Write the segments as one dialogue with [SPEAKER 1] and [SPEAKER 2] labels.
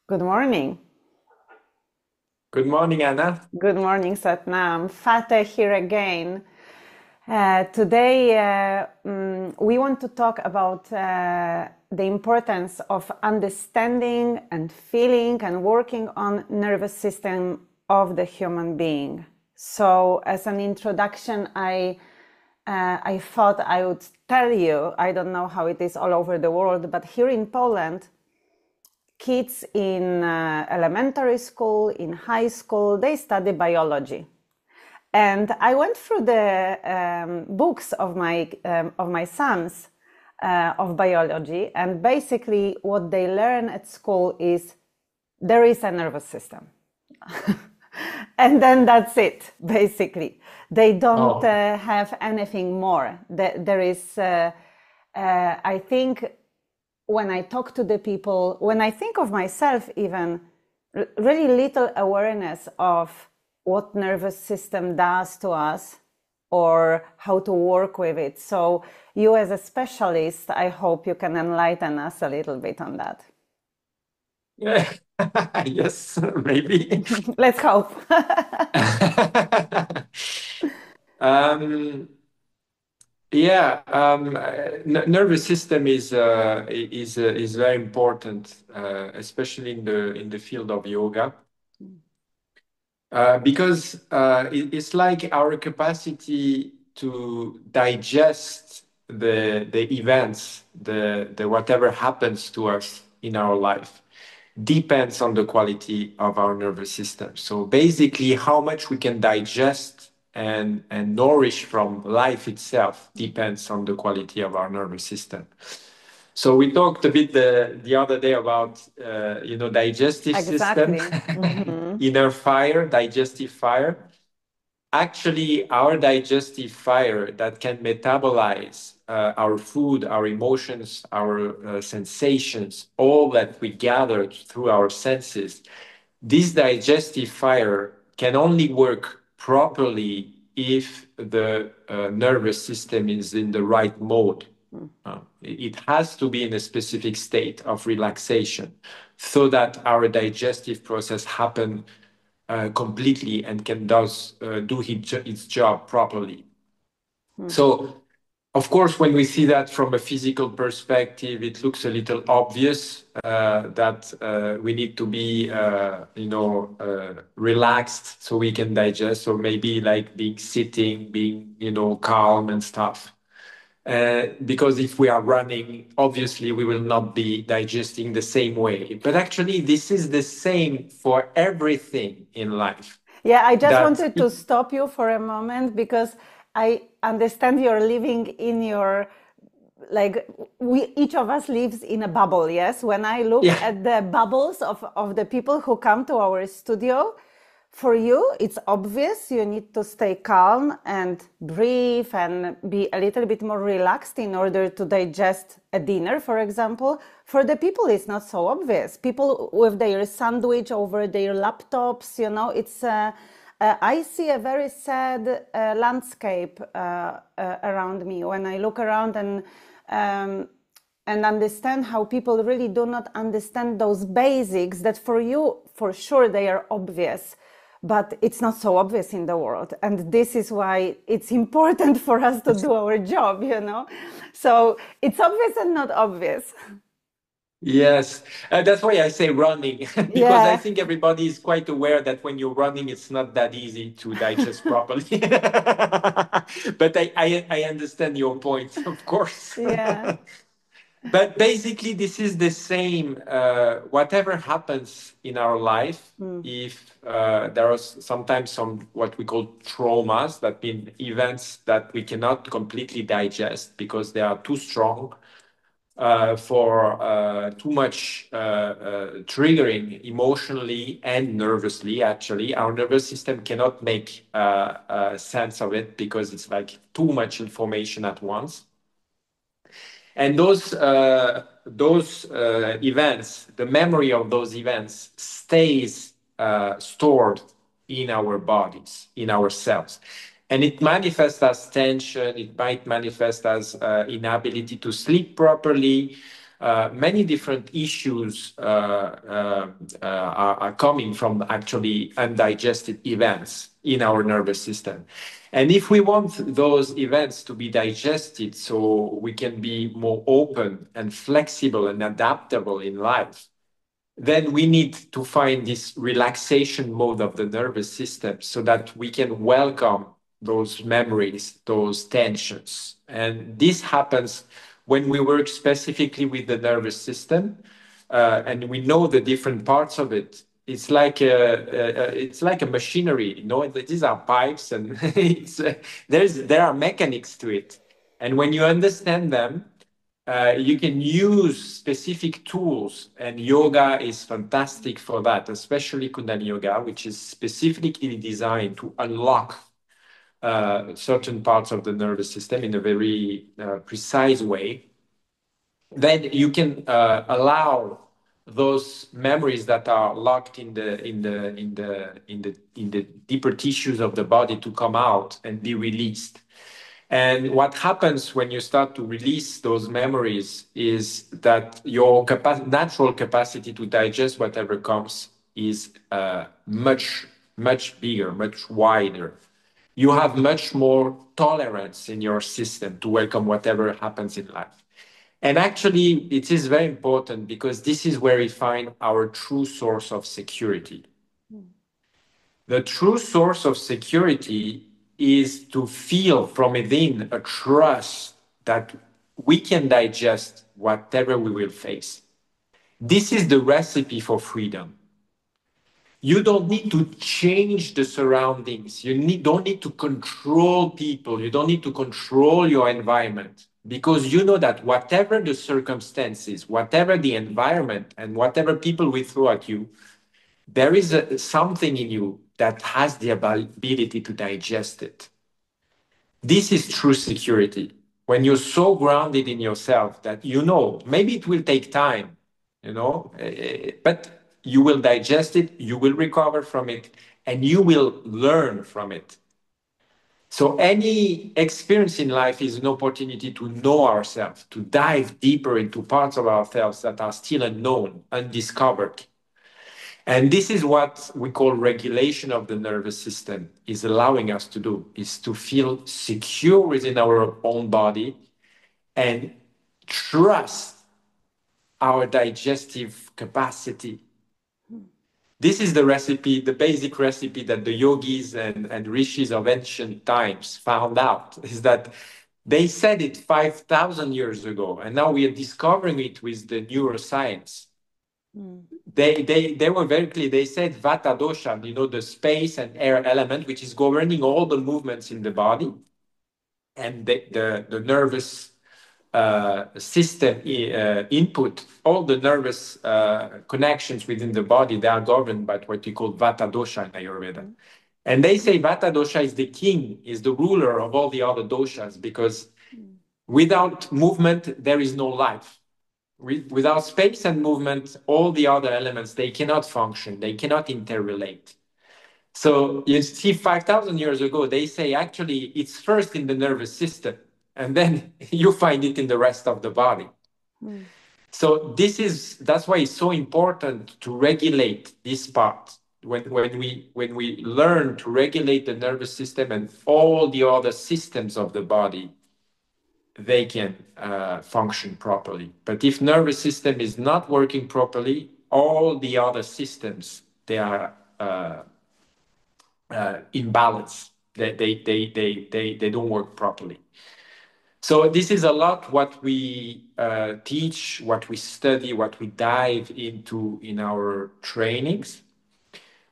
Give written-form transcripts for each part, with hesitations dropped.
[SPEAKER 1] Good morning.
[SPEAKER 2] Good morning, Anna.
[SPEAKER 1] Good morning, Satnam. Fateh here again. Today, we want to talk about the importance of understanding and feeling and working on nervous system of the human being. So, as an introduction, I thought I would tell you. I don't know how it is all over the world, but here in Poland, kids in elementary school, in high school, they study biology. And I went through the books of my sons of biology, and basically what they learn at school is there is a nervous system. And then that's it, basically. They don't
[SPEAKER 2] Oh,
[SPEAKER 1] have anything more. There is, I think, when I talk to the people, when I think of myself, even really little awareness of what nervous system does to us or how to work with it. So you as a specialist, I hope you can enlighten us a little bit on that.
[SPEAKER 2] yeah. Yes, maybe.
[SPEAKER 1] Let's hope.
[SPEAKER 2] Um, yeah, nervous system is very important, especially in the field of yoga, because it's like our capacity to digest the events, the whatever happens to us in our life depends on the quality of our nervous system. So basically, how much we can digest and nourish from life itself depends on the quality of our nervous system. So we talked a bit the other day about digestive system,
[SPEAKER 1] Exactly. Hmm.
[SPEAKER 2] inner fire, digestive fire. Actually, our digestive fire that can metabolize our food, our emotions, our sensations, all that we gathered through our senses, this digestive fire can only work properly if the nervous system is in the right mode. It has to be in a specific state of relaxation so that our digestive process happen completely and can do its job properly. So, of course, when we see that from a physical perspective, it looks a little obvious that we need to be, relaxed so we can digest. So maybe like being sitting, being, calm and stuff. Because if we are running, obviously we will not be digesting the same way. But actually, this is the same for everything in life.
[SPEAKER 1] Yeah, I just
[SPEAKER 2] That
[SPEAKER 1] wanted to stop you for a moment because I understand you're living in your, like, we each of us lives in a bubble. Yes, when I look
[SPEAKER 2] yeah,
[SPEAKER 1] at the bubbles of the people who come to our studio, for you it's obvious you need to stay calm and breathe and be a little bit more relaxed in order to digest a dinner, for example. For the people it's not so obvious. People with their sandwich over their laptops, it's I see a very sad landscape around me when I look around um, and understand how people really do not understand those basics that for you, for sure, they are obvious, but it's not so obvious in the world. And this is why it's important for us to do our job. So it's obvious and not obvious.
[SPEAKER 2] yes. That's why I say running, because I
[SPEAKER 1] Yeah.
[SPEAKER 2] think everybody is quite aware that when you're running, it's not that easy to digest properly. But I understand your point, of course.
[SPEAKER 1] Yeah.
[SPEAKER 2] But basically, this is the same. Whatever happens in our life,
[SPEAKER 1] Mm.
[SPEAKER 2] if there are sometimes some what we call traumas, that mean events that we cannot completely digest because they are too strong for too much triggering emotionally and nervously. Actually, our nervous system cannot make sense of it because it's like too much information at once. And those events, the memory of those events stays stored in our bodies, in our cells. And it manifests as tension, it might manifest as inability to sleep properly, many different issues are coming from actually undigested events in our nervous system. And if we want those events to be digested so we can be more open and flexible and adaptable in life, then we need to find this relaxation mode of the nervous system so that we can welcome those memories, those tensions. And this happens when we work specifically with the nervous system, and we know the different parts of it. It's like a machinery, you know. These are pipes, and there are mechanics to it. And when you understand them, you can use specific tools, and yoga is fantastic for that, especially Kundalini yoga, which is specifically designed to unlock certain parts of the nervous system in a very precise way. Then you can allow those memories that are locked in the deeper tissues of the body to come out and be released. And what happens when you start to release those memories is that your natural capacity to digest whatever comes is much bigger, much wider. You have much more tolerance in your system to welcome whatever happens in life. And actually, it is very important because this is where we find our true source of security. The true source of security is to feel from within a trust that we can digest whatever we will face. This is the recipe for freedom. You don't need to change the surroundings. Don't need to control people. You don't need to control your environment, because you know that whatever the circumstances, whatever the environment, and whatever people will throw at you, there is something in you that has the ability to digest it. This is true security. When you're so grounded in yourself that you know, maybe it will take time, but you will digest it, you will recover from it, and you will learn from it. So any experience in life is an opportunity to know ourselves, to dive deeper into parts of ourselves that are still unknown, undiscovered. And this is what we call regulation of the nervous system is allowing us to do, is to feel secure within our own body and trust our digestive capacity. This is the recipe, the basic recipe that the yogis and rishis of ancient times found out, is that they said it 5,000 years ago, and now we are discovering it with the neuroscience. They were very clear. They said Vata dosha, the space and air element, which is governing all the movements in the body, and the nervous system input, all the nervous connections within the body, they are governed by what we call Vata dosha in Ayurveda. And they say Vata dosha is the king, is the ruler of all the other doshas, because without movement, there is no life. Without space and movement, all the other elements, they cannot function, they cannot interrelate. So you see, 5,000 years ago, they say actually it's first in the nervous system, and then you find it in the rest of the body. So that's why it's so important to regulate this part. When we learn to regulate the nervous system and all the other systems of the body, they can function properly. But if nervous system is not working properly, all the other systems, they are imbalance. They don't work properly. So this is a lot what we teach, what we study, what we dive into in our trainings.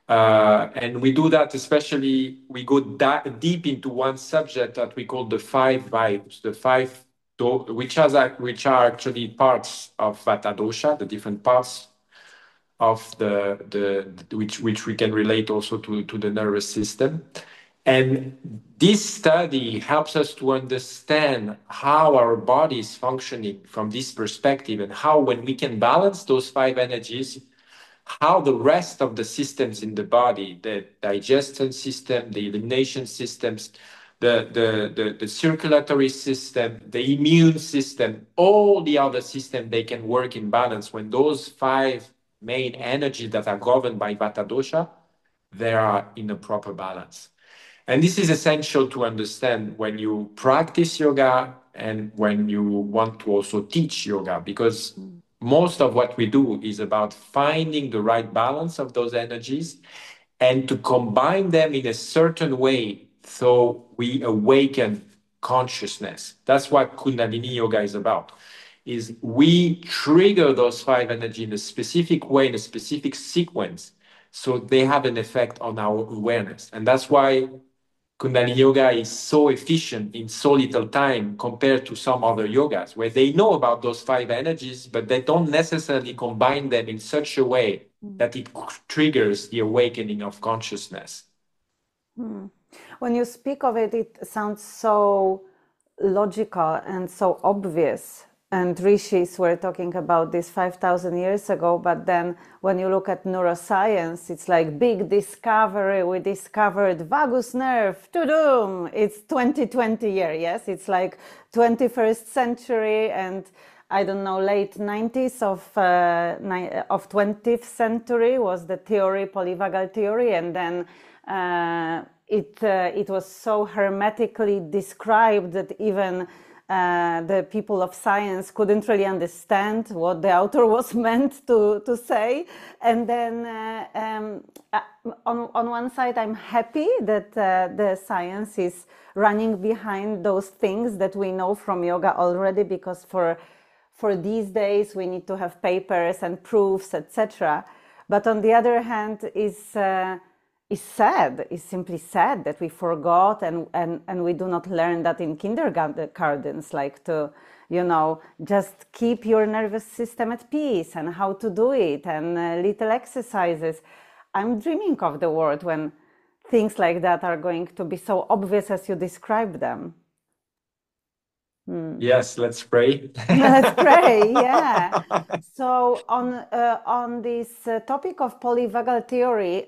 [SPEAKER 2] And we do that, especially we go deep into one subject that we call the 5 vibes, which are actually parts of Vata dosha, the different parts of which we can relate also to the nervous system. And this study helps us to understand how our body is functioning from this perspective, and how when we can balance those 5 energies, how the rest of the systems in the body, the digestion system, the elimination systems, the circulatory system, the immune system, all the other systems, they can work in balance when those five main energies that are governed by Vata dosha, they are in a proper balance. And this is essential to understand when you practice yoga and when you want to also teach yoga, because most of what we do is about finding the right balance of those energies and to combine them in a certain way so we awaken consciousness. That's what Kundalini yoga is about. Is we trigger those five energy in a specific way, in a specific sequence, so they have an effect on our awareness. And that's why Kundalini yoga is so efficient in so little time compared to some other yogas, where they know about those five energies, but they don't necessarily combine them in such a way that it triggers the awakening of consciousness.
[SPEAKER 1] When you speak of it, it sounds so logical and so obvious. And rishis were talking about this 5,000 years ago, but then when you look at neuroscience, it's like big discovery. We discovered vagus nerve, to-doom! It's 2020 year, yes? It's like 21st century and I don't know, late 90s of 20th century was the theory, polyvagal theory, and then it was so hermetically described that even the people of science couldn't really understand what the author was meant to say. And then on one side, I'm happy that the science is running behind those things that we know from yoga already, because for these days we need to have papers and proofs, etc. But on the other hand, is sad, is simply sad that we forgot and we do not learn that in kindergartens, like to, just keep your nervous system at peace and how to do it and little exercises. I'm dreaming of the world when things like that are going to be so obvious as you describe them.
[SPEAKER 2] Yes, let's pray.
[SPEAKER 1] Let's pray, yeah. So on this topic of polyvagal theory,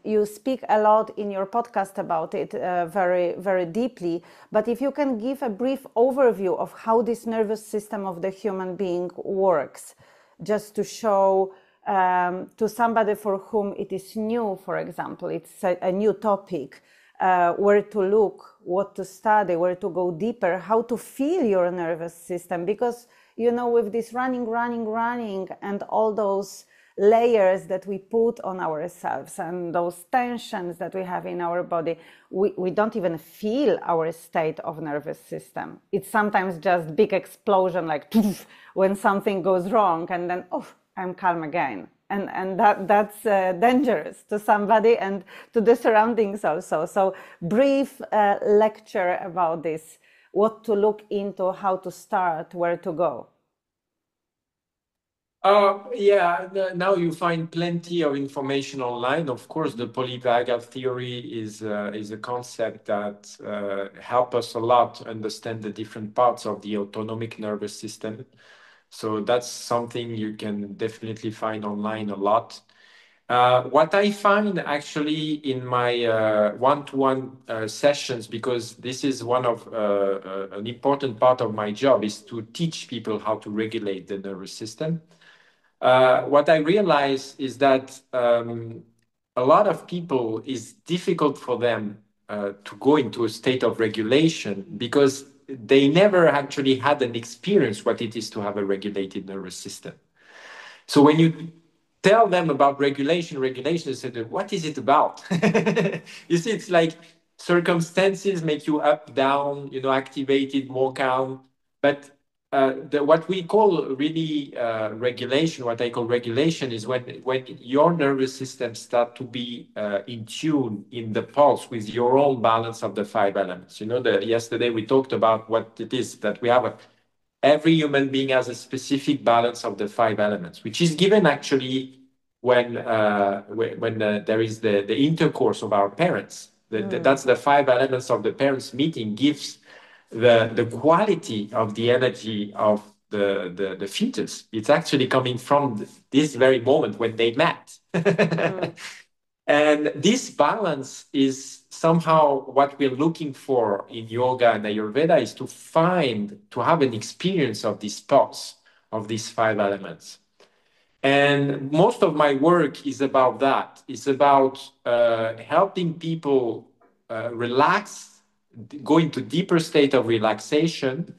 [SPEAKER 1] you speak a lot in your podcast about it very, very deeply. But if you can give a brief overview of how this nervous system of the human being works, just to show to somebody for whom it is new, for example, it's a new topic, where to look, what to study, where to go deeper, how to feel your nervous system. Because, with this running, and all those layers that we put on ourselves and those tensions that we have in our body, we don't even feel our state of nervous system. It's sometimes just big explosion, like when something goes wrong, and then, I'm calm again. And that's dangerous to somebody and to the surroundings also. So brief lecture about this, what to look into, how to start, where to go.
[SPEAKER 2] Now you find plenty of information online. Of course, the polyvagal theory is a concept that helps us a lot understand the different parts of the autonomic nervous system. So that's something you can definitely find online a lot. What I find actually in my one-to-one sessions, because this is one of an important part of my job, is to teach people how to regulate the nervous system. What I realize is that a lot of people, it's difficult for them to go into a state of regulation because they never actually had an experience what it is to have a regulated nervous system. So when you tell them about regulation, they say, what is it about? You see, it's like circumstances make you up, down, activated, more calm. But what we call really regulation, what I call regulation, is when your nervous system start to be in tune, in the pulse with your own balance of the five elements. Yesterday we talked about what it is that we have. Every human being has a specific balance of the five elements, which is given actually when there is the intercourse of our parents. That's the five elements of the parents meeting gives the quality of the energy of the fetus. It's actually coming from this very moment when they met. And this balance is somehow what we're looking for in yoga and Ayurveda, is to have an experience of this pulse, of these five elements. And most of my work is about that. It's about helping people relax, go into deeper state of relaxation,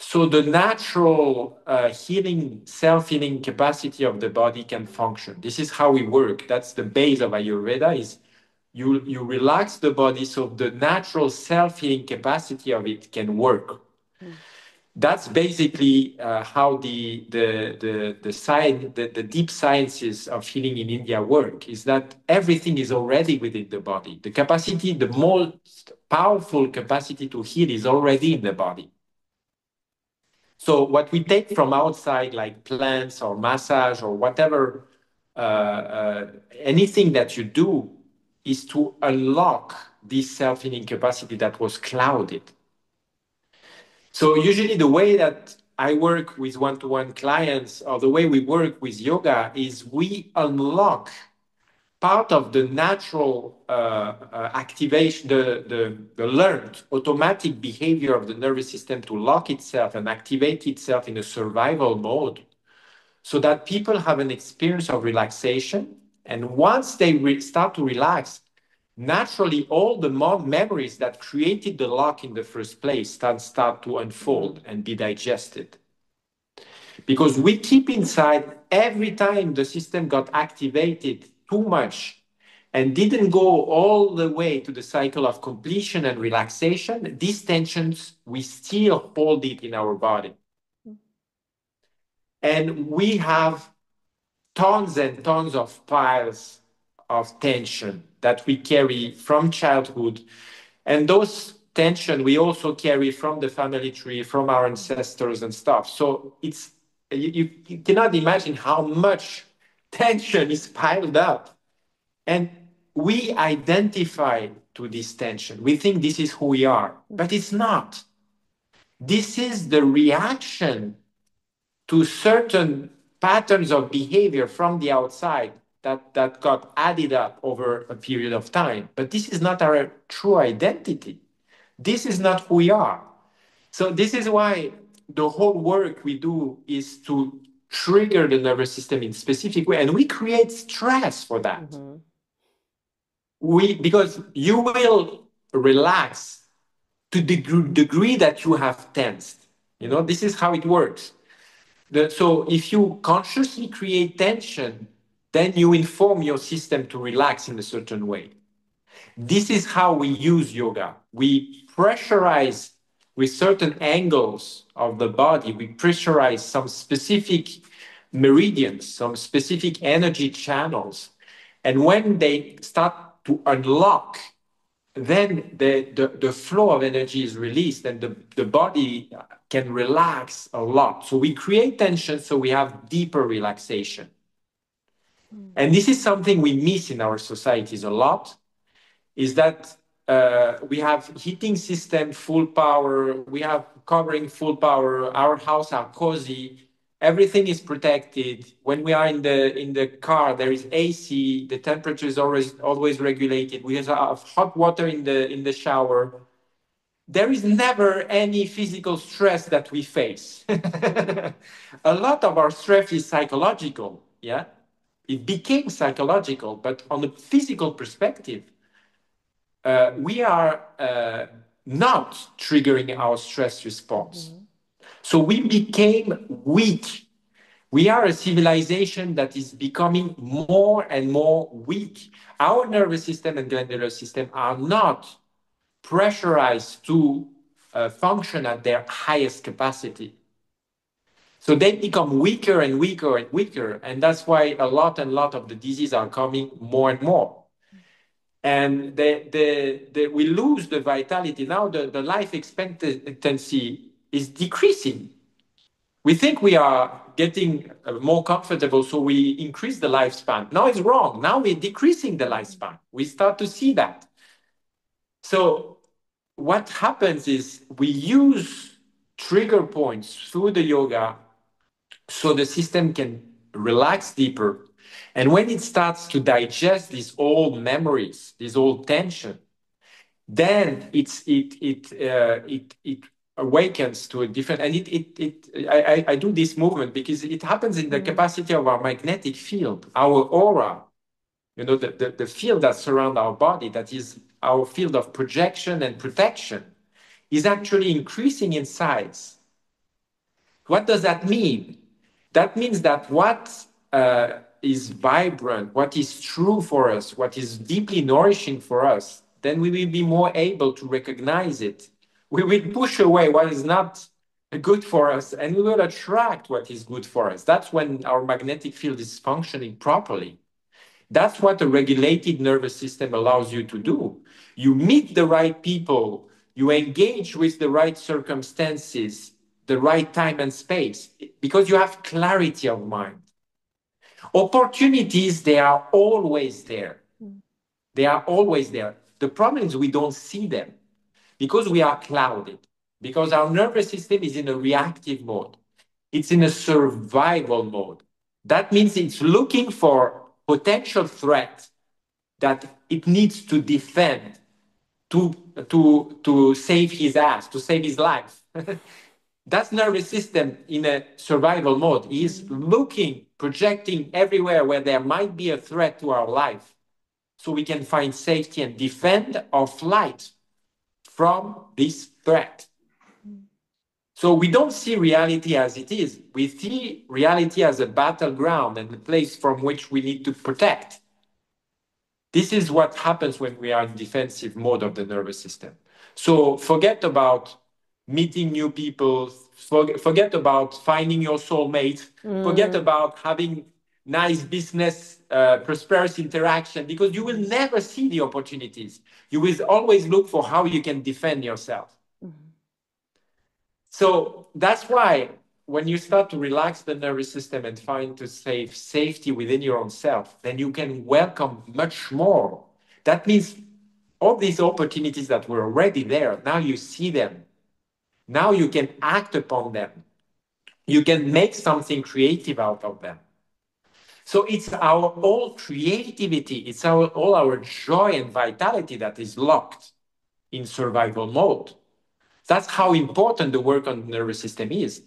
[SPEAKER 2] so the natural healing, self-healing capacity of the body can function. This is how we work. That's the base of Ayurveda, is you relax the body so the natural self-healing capacity of it can work. That's basically how the deep sciences of healing in India work, is that everything is already within the body. The capacity, the most powerful capacity to heal is already in the body. So what we take from outside, like plants or massage or whatever, anything that you do, is to unlock this self-healing capacity that was clouded. So usually the way that I work with one-to-one clients, or the way we work with yoga, is we unlock part of the natural activation, the learned automatic behavior of the nervous system to lock itself and activate itself in a survival mode, so that people have an experience of relaxation. And once they start to relax, naturally all the memories that created the lock in the first place start to unfold and be digested. Because we keep inside, every time the system got activated too much and didn't go all the way to the cycle of completion and relaxation, these tensions, we still hold it in our body. And we have tons and tons of piles of tension that we carry from childhood. And those tension we also carry from the family tree, from our ancestors and stuff. So it's, you cannot imagine how much tension is piled up. And we identify to this tension. We think this is who we are, but it's not. This is the reaction to certain patterns of behavior from the outside that got added up over a period of time. But this is not our true identity. This is not who we are. So this is why the whole work we do is to trigger the nervous system in a specific way. And we create stress for that. Because you will relax to the degree that you have tensed. This is how it works. So if you consciously create tension, then you inform your system to relax in a certain way. This is how we use yoga. We pressurize with certain angles of the body. We pressurize some specific meridians, some specific energy channels. And when they start to unlock, then the flow of energy is released and the body can relax a lot. So we create tension so we have deeper relaxation. And this is something we miss in our societies a lot, is that we have heating system full power, we have covering full power, our house are cozy, everything is protected. When we are in the car, there is AC, the temperature is always regulated. We have hot water in the shower. There is never any physical stress that we face. A lot of our stress is psychological, yeah? It became psychological, but on a physical perspective, we are not triggering our stress response. So we became weak. We are a civilization that is becoming more and more weak. Our nervous system and glandular system are not pressurized to function at their highest capacity. So they become weaker and weaker and weaker. And that's why a lot of the diseases are coming more and more. And we lose the vitality. Now the life expectancy is decreasing. We think we are getting more comfortable, so we increase the lifespan. No, it's wrong. Now we're decreasing the lifespan. We start to see that. So what happens is we use trigger points through the yoga so the system can relax deeper And when it starts to digest these old memories, this old tension, then it awakens to a different, and I do this movement because it happens in the capacity of our magnetic field, our aura, the field that surrounds our body, that is our field of projection and protection, is actually increasing in size. What does that mean? That means that what is vibrant, what is true for us, what is deeply nourishing for us, then we will be more able to recognize it. We will push away what is not good for us, and we will attract what is good for us. That's when our magnetic field is functioning properly. That's what a regulated nervous system allows you to do. You meet the right people, you engage with the right circumstances, the right time and space, because you have clarity of mind. Opportunities, they are always there. They are always there. The problem is we don't see them because we are clouded, because our nervous system is in a reactive mode. It's in a survival mode. That means it's looking for potential threat that it needs to defend to save his ass, to save his life. That nervous system in a survival mode is looking, projecting everywhere where there might be a threat to our life, so we can find safety and defend our flight from this threat. So we don't see reality as it is. We see reality as a battleground and a place from which we need to protect. This is what happens when we are in defensive mode of the nervous system. So forget about meeting new people, forget about finding your soulmate, forget about having nice business, prosperous interaction, because you will never see the opportunities. You will always look for how you can defend yourself. So that's why when you start to relax the nervous system and find to safety within your own self, then you can welcome much more. That means all these opportunities that were already there, now you see them. Now you can act upon them. You can make something creative out of them. So it's our all creativity, it's all our joy and vitality that is locked in survival mode. That's how important the work on the nervous system is.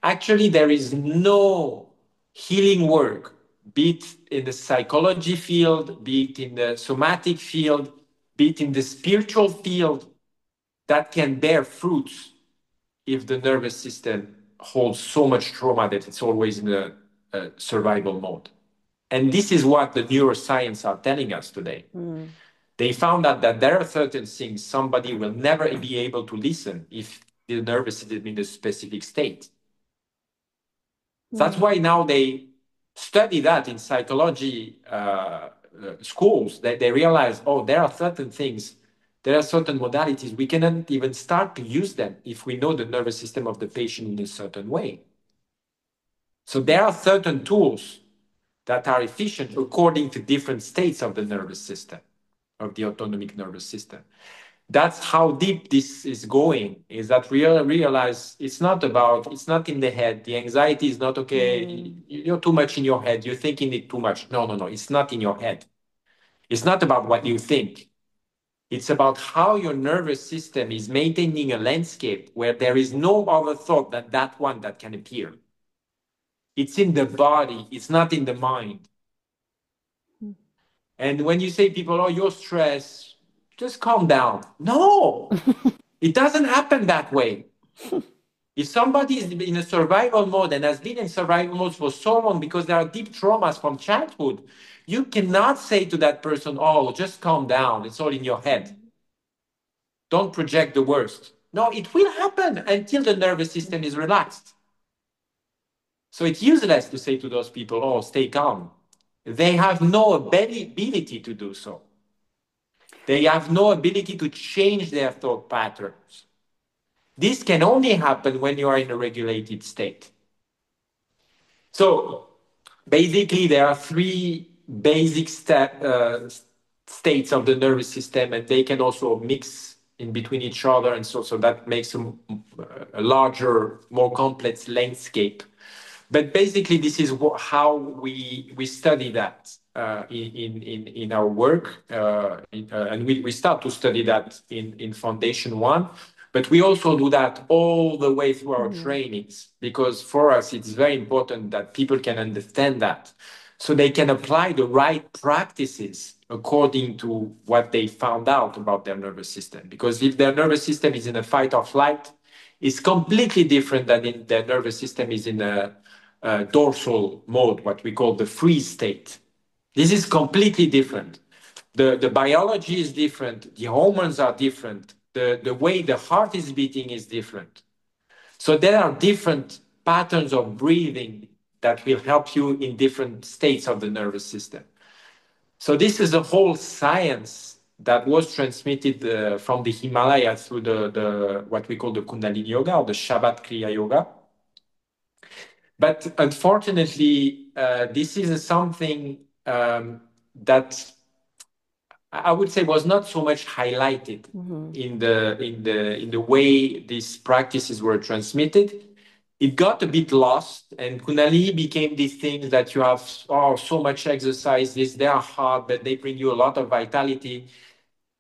[SPEAKER 2] Actually, there is no healing work, be it in the psychology field, be it in the somatic field, be it in the spiritual field, that can bear fruits if the nervous system holds so much trauma that it's always in a survival mode. And this is what the neuroscience are telling us today. They found out that there are certain things somebody will never be able to listen if the nervous system is in a specific state. That's why now they study that in psychology schools, that they realize, oh, there are certain things, there are certain modalities, we cannot even start to use them if we know the nervous system of the patient in a certain way. So there are certain tools that are efficient according to different states of the nervous system, of the autonomic nervous system. That's how deep this is going, is that we realize it's not in the head. The anxiety is not, okay, you're too much in your head, you're thinking it too much. No, it's not in your head. It's not about what you think. It's about how your nervous system is maintaining a landscape where there is no other thought than that one that can appear. It's in the body, it's not in the mind. And when you say people, oh, you're stressed, just calm down. No, it doesn't happen that way. If somebody is in a survival mode and has been in survival mode for so long because there are deep traumas from childhood, you cannot say to that person, oh, just calm down, it's all in your head. Don't project the worst. No, it will happen until the nervous system is relaxed. So it's useless to say to those people, oh, stay calm. They have no ability to do so. They have no ability to change their thought patterns. This can only happen when you are in a regulated state. So basically, there are three basic states of the nervous system, and they can also mix in between each other. And so that makes a larger, more complex landscape. But basically, this is how we study that in our work, and we start to study that in Foundation One. But we also do that all the way through our trainings, because for us it's very important that people can understand that, so they can apply the right practices according to what they found out about their nervous system. Because if their nervous system is in a fight or flight, it's completely different than in their nervous system is in a dorsal mode, what we call the freeze state. This is completely different. The biology is different. The hormones are different. The way the heart is beating is different. So there are different patterns of breathing that will help you in different states of the nervous system. So this is a whole science that was transmitted from the Himalayas through the what we call the Kundalini Yoga or the Shabbat Kriya Yoga. But unfortunately, this is something that I would say was not so much highlighted in the way these practices were transmitted. It got a bit lost, and Kundalini became these things that you have so much exercises. They are hard, but they bring you a lot of vitality.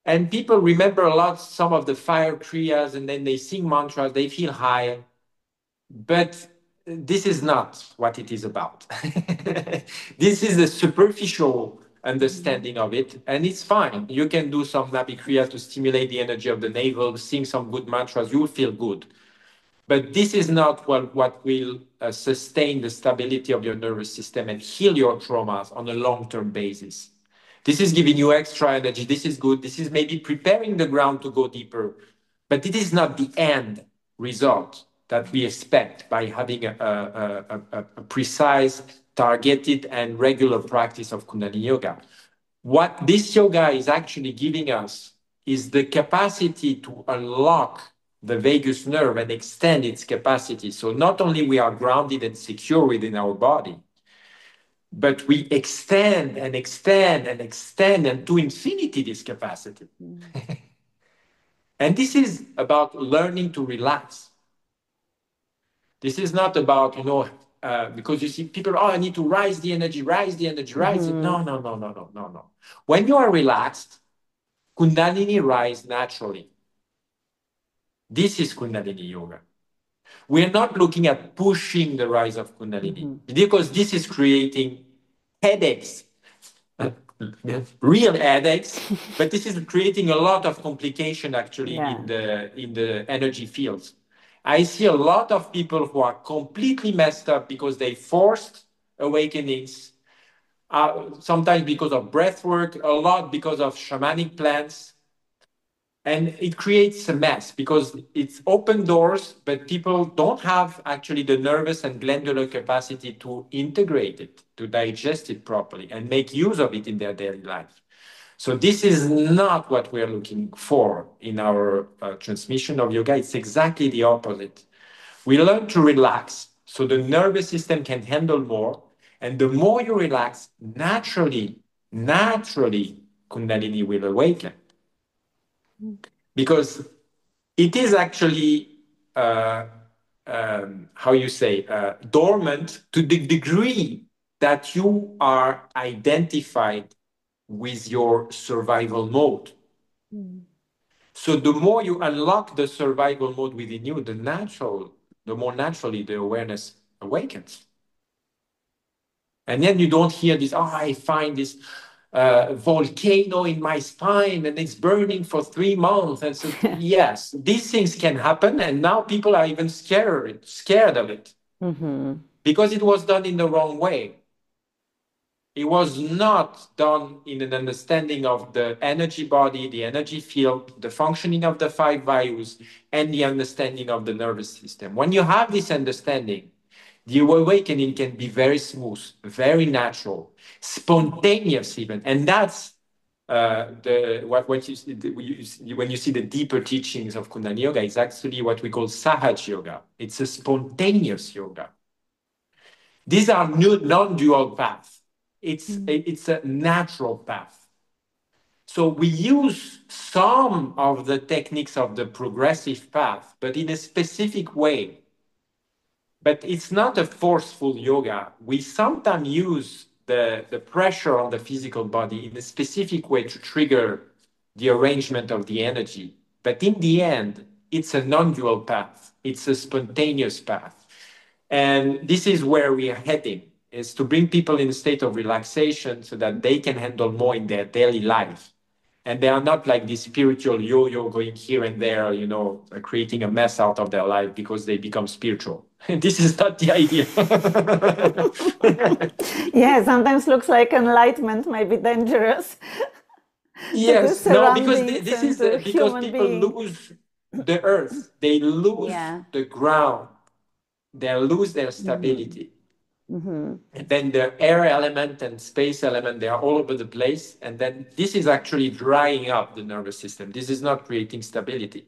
[SPEAKER 2] And people remember a lot some of the fire kriyas, and then they sing mantras. They feel high, but this is not what it is about. This is a superficial understanding of it, and it's fine. You can do some Nabi Kriya to stimulate the energy of the navel, sing some good mantras, you will feel good. But this is not what will sustain the stability of your nervous system and heal your traumas on a long-term basis. This is giving you extra energy. This is good. This is maybe preparing the ground to go deeper. But it is not the end result that we expect by having a precise, targeted, and regular practice of Kundalini Yoga. What this yoga is actually giving us is the capacity to unlock the vagus nerve and extend its capacity. So not only we are grounded and secure within our body, but we extend and extend and extend and to infinity this capacity. And this is about learning to relax. This is not about, because you see people, I need to rise the energy, rise it. No. When you are relaxed, Kundalini rise naturally. This is Kundalini Yoga. We're not looking at pushing the rise of Kundalini because this is creating headaches, real headaches, but this is creating a lot of complication actually in the energy fields. I see a lot of people who are completely messed up because they forced awakenings, sometimes because of breath work, a lot because of shamanic plants. And it creates a mess because it's open doors, but people don't have actually the nervous and glandular capacity to integrate it, to digest it properly and make use of it in their daily life. So this is not what we're looking for in our transmission of yoga. It's exactly the opposite. We learn to relax so the nervous system can handle more. And the more you relax, naturally, Kundalini will awaken. Because it is actually, dormant to the degree that you are identified with your survival mode. So the more you unlock the survival mode within you, the more naturally the awareness awakens. And then you don't hear this, I find this volcano in my spine and it's burning for 3 months. And so, yes, these things can happen. And now people are even scared of it because it was done in the wrong way. It was not done in an understanding of the energy body, the energy field, the functioning of the 5 vayus, and the understanding of the nervous system. When you have this understanding, the awakening can be very smooth, very natural, spontaneous even. And that's what you see, when you see the deeper teachings of Kundalini Yoga, it's actually what we call Sahaj Yoga. It's a spontaneous yoga. These are non-dual paths. It's a natural path. So we use some of the techniques of the progressive path, but in a specific way. but it's not a forceful yoga. We sometimes use the pressure on the physical body in a specific way to trigger the arrangement of the energy. But in the end, it's a non-dual path. It's a spontaneous path. And this is where we are heading, is to bring people in a state of relaxation so that they can handle more in their daily life. And they are not like this spiritual yo-yo going here and there, creating a mess out of their life because they become spiritual. This is not the idea.
[SPEAKER 1] Yeah, sometimes looks like enlightenment might be dangerous.
[SPEAKER 2] Yes, no, because this is because
[SPEAKER 1] human
[SPEAKER 2] people
[SPEAKER 1] being.
[SPEAKER 2] lose the earth, they lose the ground, they lose their stability. And then the air element and space element, they are all over the place. And then this is actually drying up the nervous system. This is not creating stability.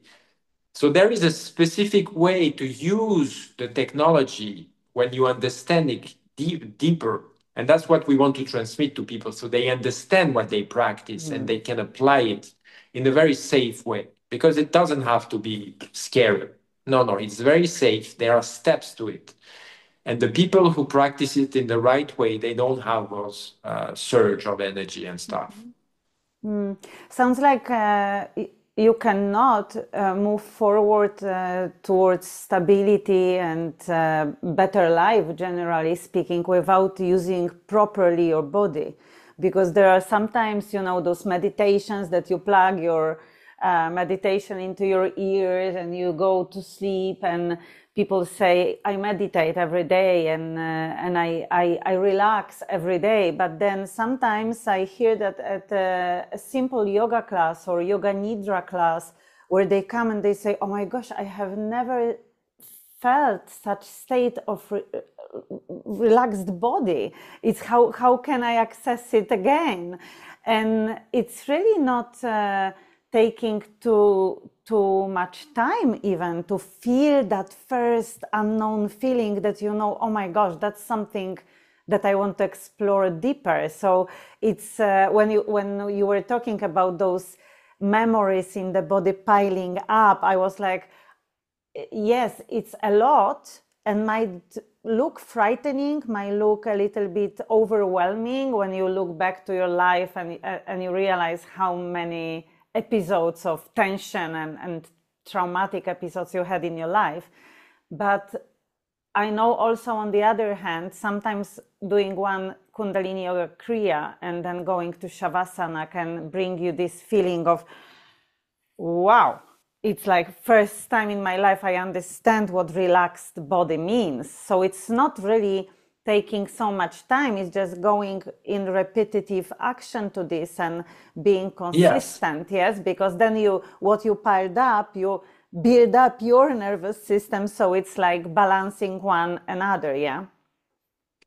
[SPEAKER 2] So there is a specific way to use the technology when you understand it deeper. And that's what we want to transmit to people so they understand what they practice and they can apply it in a very safe way, because it doesn't have to be scary. No, it's very safe. There are steps to it. And the people who practice it in the right way, they don't have those surge of energy and stuff.
[SPEAKER 1] Sounds like you cannot move forward towards stability and better life, generally speaking, without using properly your body. Because there are sometimes, those meditations that you plug your meditation into your ears and you go to sleep, and people say, I meditate every day and I relax every day. But then sometimes I hear that at a simple yoga class or yoga nidra class, where they come and they say, oh my gosh, I have never felt such state of relaxed body. It's how can I access it again? And it's really not taking too much time even to feel that first unknown feeling that oh my gosh, that's something that I want to explore deeper. So it's when you were talking about those memories in the body piling up, I was like, yes, it's a lot and might look frightening, might look a little bit overwhelming when you look back to your life and you realize how many episodes of tension and traumatic episodes you had in your life. But I know also, on the other hand, sometimes doing one Kundalini Yoga Kriya and then going to Shavasana can bring you this feeling of, wow, it's like first time in my life I understand what relaxed body means. So it's not really taking so much time, it's just going in repetitive action to this and being consistent. Yes, because then what you piled up, you build up your nervous system, so it's like balancing one another.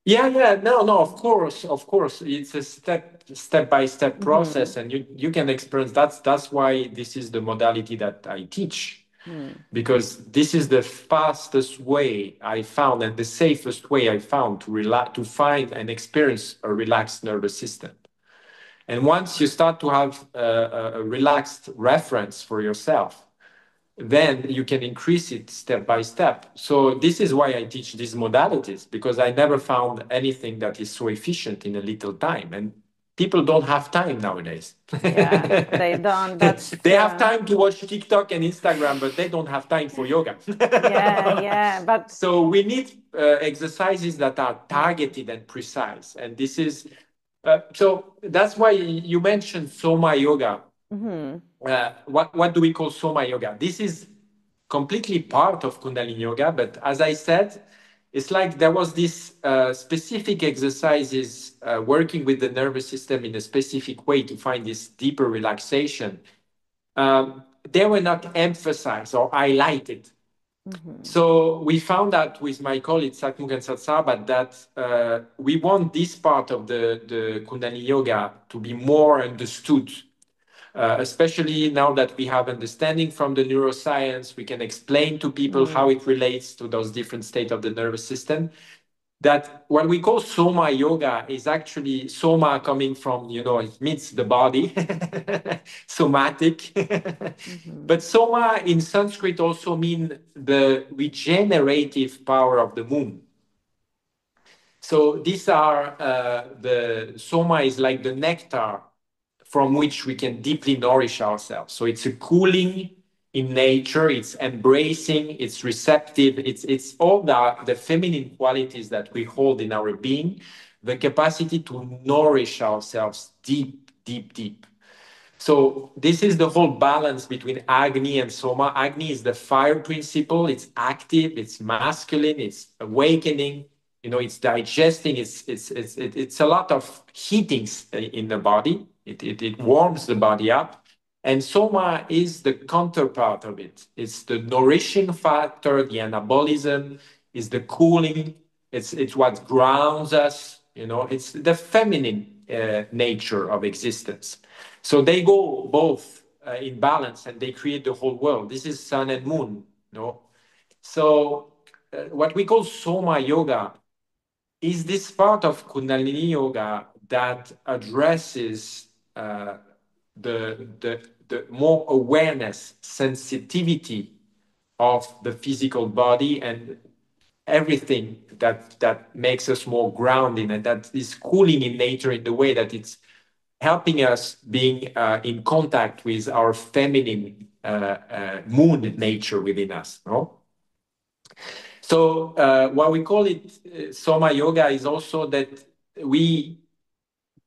[SPEAKER 1] No,
[SPEAKER 2] of course, it's a step by step process, and you can experience that's why this is the modality that I teach. Because this is the fastest way I found and the safest way I found to find and experience a relaxed nervous system. And once you start to have a relaxed reference for yourself, then you can increase it step by step. So this is why I teach these modalities, because I never found anything that is so efficient in a little time. And people don't have time nowadays.
[SPEAKER 1] Yeah, they don't.
[SPEAKER 2] They have time to watch TikTok and Instagram, but they don't have time for yoga.
[SPEAKER 1] But
[SPEAKER 2] so we need exercises that are targeted and precise. And this is so that's why you mentioned Soma Yoga. What do we call Soma Yoga? This is completely part of Kundalini Yoga, but as I said, it's like there was this specific exercises working with the nervous system in a specific way to find this deeper relaxation. They were not emphasized or highlighted. So we found out with my colleagues Satmuk and Satsabat that we want this part of the Kundalini Yoga to be more understood. Especially now that we have understanding from the neuroscience, we can explain to people how it relates to those different states of the nervous system. that what we call Soma Yoga is actually Soma coming from, it means the body, somatic. But Soma in Sanskrit also means the regenerative power of the moon. So these are the Soma is like the nectar from which we can deeply nourish ourselves. So it's a cooling in nature, it's embracing, it's receptive, it's all the feminine qualities that we hold in our being, the capacity to nourish ourselves deep, deep, deep. So this is the whole balance between Agni and Soma. Agni is the fire principle. It's active, it's masculine, it's awakening, it's digesting, it's a lot of heatings in the body. It warms the body up. And Soma is the counterpart of it. It's the nourishing factor, the anabolism, is the cooling, it's what grounds us, it's the feminine nature of existence. So they go both in balance and they create the whole world. This is sun and moon. So what we call Soma Yoga is this part of Kundalini Yoga that addresses the more awareness, sensitivity of the physical body and everything that makes us more grounded and that is cooling in nature in the way that it's helping us being in contact with our feminine moon nature within us. So what we call it Soma Yoga is also that we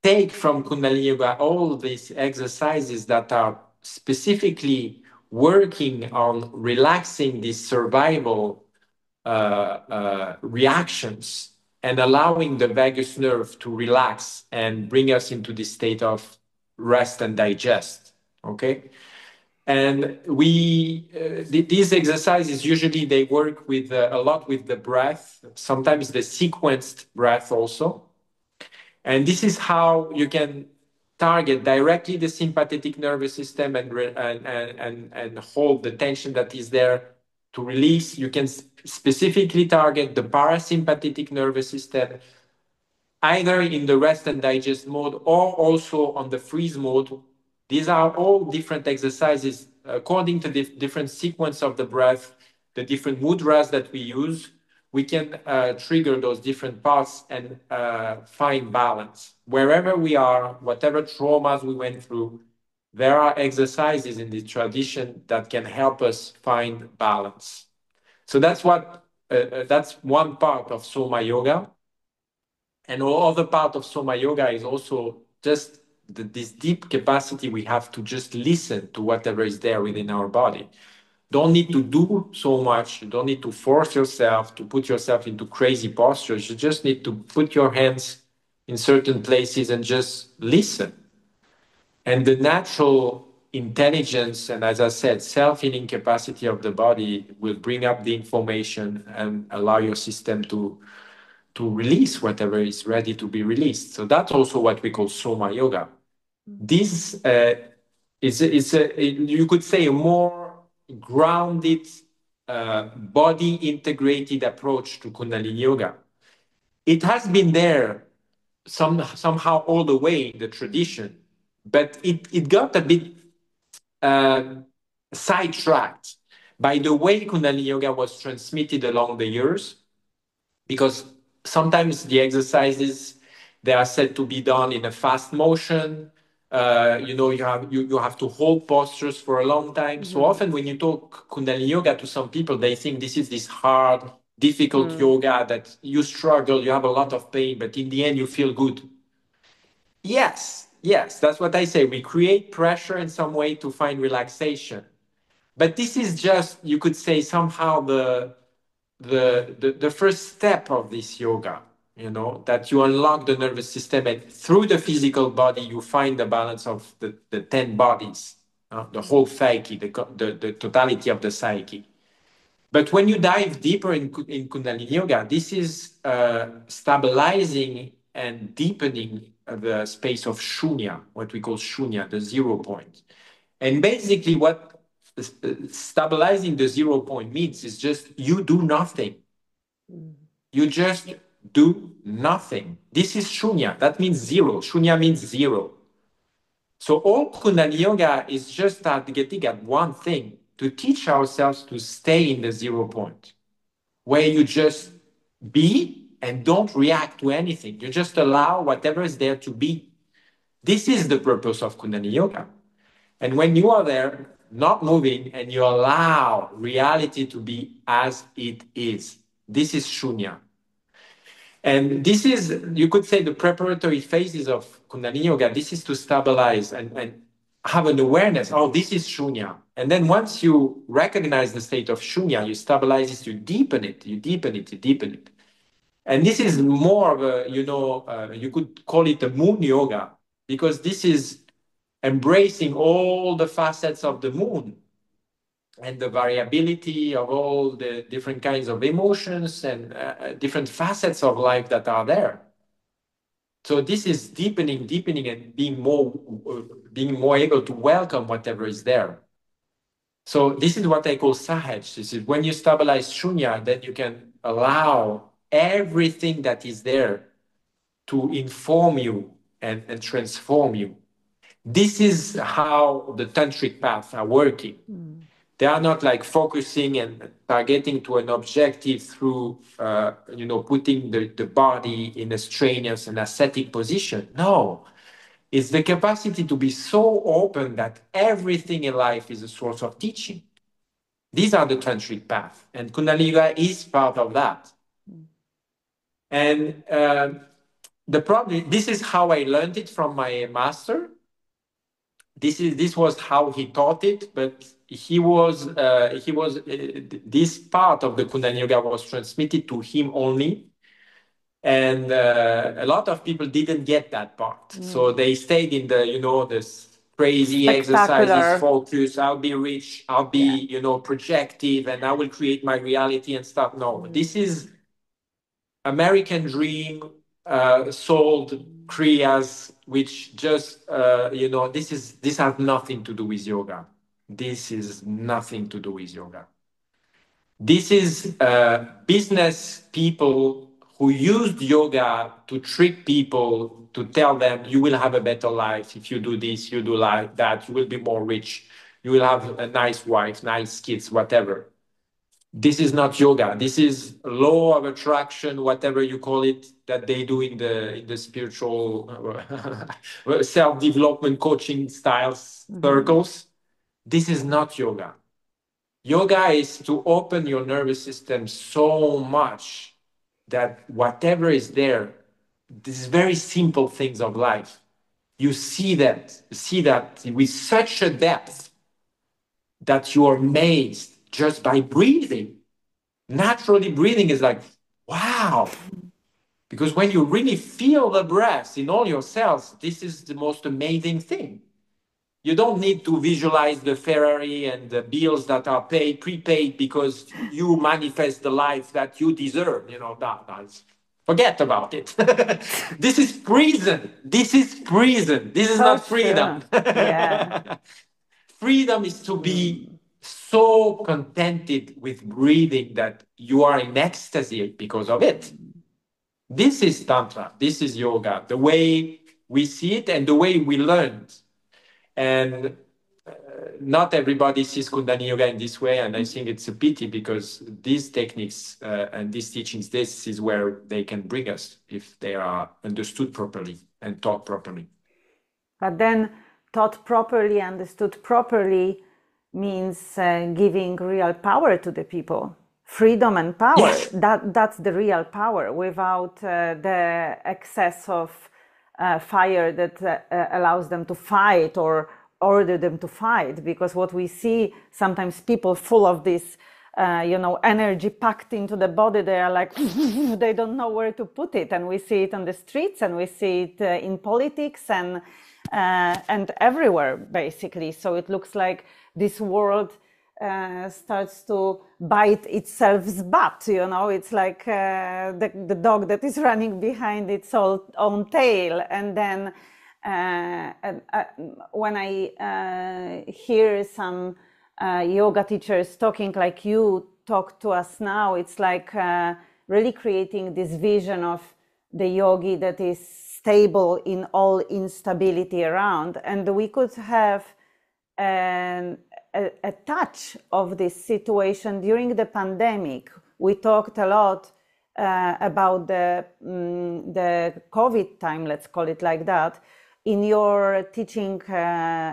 [SPEAKER 2] take from Kundalini Yoga all these exercises that are specifically working on relaxing these survival reactions and allowing the vagus nerve to relax and bring us into this state of rest and digest. Okay. And these exercises usually they work with a lot with the breath, sometimes the sequenced breath also. And this is how you can target directly the sympathetic nervous system and hold the tension that is there to release. You can specifically target the parasympathetic nervous system, either in the rest and digest mode or also on the freeze mode. These are all different exercises according to the different sequence of the breath, the different mudras that we use. We can trigger those different parts and find balance. Wherever we are, whatever traumas we went through, there are exercises in the tradition that can help us find balance. So that's one part of Soma Yoga. And the other part of Soma Yoga is also just this deep capacity we have to just listen to whatever is there within our body. Don't need to do so much. You don't need to force yourself to put yourself into crazy postures. You just need to put your hands in certain places and just listen. And the natural intelligence and, as I said, self-healing capacity of the body will bring up the information and allow your system to release whatever is ready to be released. So that's also what we call Soma Yoga. This you could say, a more grounded, body integrated approach to Kundalini Yoga. It has been there somehow all the way in the tradition, but it got a bit sidetracked by the way Kundalini Yoga was transmitted along the years, because sometimes the exercises, they are said to be done in a fast motion. You have to hold postures for a long time. So often when you talk Kundalini Yoga to some people, they think this is this hard, difficult yoga that you struggle, you have a lot of pain, but in the end you feel good. Yes, that's what I say. We create pressure in some way to find relaxation. But this is just, you could say, somehow the first step of this yoga, that you unlock the nervous system and through the physical body, you find the balance of the 10 bodies, the whole psyche, the totality of the psyche. But when you dive deeper in Kundalini Yoga, this is stabilizing and deepening the space of shunya, what we call shunya, the 0 point. And basically what stabilizing the 0 point means is just you do nothing. You just do nothing. This is shunya. That means zero. Shunya means zero. So all Kundalini Yoga is just getting at one thing, to teach ourselves to stay in the 0 point, where you just be and don't react to anything. You just allow whatever is there to be. This is the purpose of Kundalini Yoga. And when you are there, not moving, and you allow reality to be as it is, this is shunya. And this is, you could say, the preparatory phases of Kundalini Yoga. This is to stabilize and have an awareness. Oh, this is shunya. And then once you recognize the state of shunya, you stabilize it, you deepen it, you deepen it, you deepen it. And this is more of a, you could call it a moon yoga, because this is embracing all the facets of the moon and the variability of all the different kinds of emotions and different facets of life that are there. So this is deepening, and being more able to welcome whatever is there. So this is what I call sahaj. This is when you stabilize shunya, then you can allow everything that is there to inform you and transform you. This is how the tantric paths are working. They are not like focusing and targeting to an objective through, putting the body in a strenuous and ascetic position. No, it's the capacity to be so open that everything in life is a source of teaching. These are the tantric paths, and Kundalini Yoga is part of that. And the problem, this is how I learned it from my master. This was how he taught it, but this part of the Kundalini Yoga was transmitted to him only, and a lot of people didn't get that part. So they stayed in the this crazy exercises, focus. I'll be rich. I'll be projective, and I will create my reality and stuff. No, this is American dream sold kriyas, which just this has nothing to do with yoga. This is nothing to do with yoga. This is business people who used yoga to trick people, to tell them you will have a better life if you do this, you do like that, you will be more rich, you will have a nice wife, nice kids, whatever. This is not yoga. This is law of attraction, whatever you call it, that they do in the spiritual self-development coaching styles circles. This is not yoga. Yoga is to open your nervous system so much that whatever is there, these very simple things of life, you see that with such a depth that you are amazed just by breathing. Naturally, breathing is like, wow. Because when you really feel the breath in all your cells, this is the most amazing thing. You don't need to visualize the Ferrari and the bills that are prepaid, because you manifest the life that you deserve. Forget about it. This is prison. This is prison. This is not freedom.
[SPEAKER 1] Yeah.
[SPEAKER 2] Freedom is to be so contented with breathing that you are in ecstasy because of it. This is Tantra. This is yoga, the way we see it and the way we learned. And not everybody sees Kundalini Yoga in this way, and I think it's a pity, because these techniques and these teachings, this is where they can bring us if they are understood properly and taught properly.
[SPEAKER 1] But then taught properly, understood properly, means giving real power to the people, freedom and power.
[SPEAKER 2] Yes.
[SPEAKER 1] That's the real power, without the excess of fire that allows them to fight or order them to fight. Because what we see sometimes, people full of this energy packed into the body, they are like they don't know where to put it, and we see it on the streets, and we see it in politics and everywhere, basically. So it looks like this world starts to bite itself's butt. It's like the dog that is running behind its own tail. And then when I hear some yoga teachers talking like you talk to us now, it's like really creating this vision of the yogi that is stable in all instability around. And we could have a touch of this situation during the pandemic. We talked a lot about the COVID time, let's call it like that. In your teaching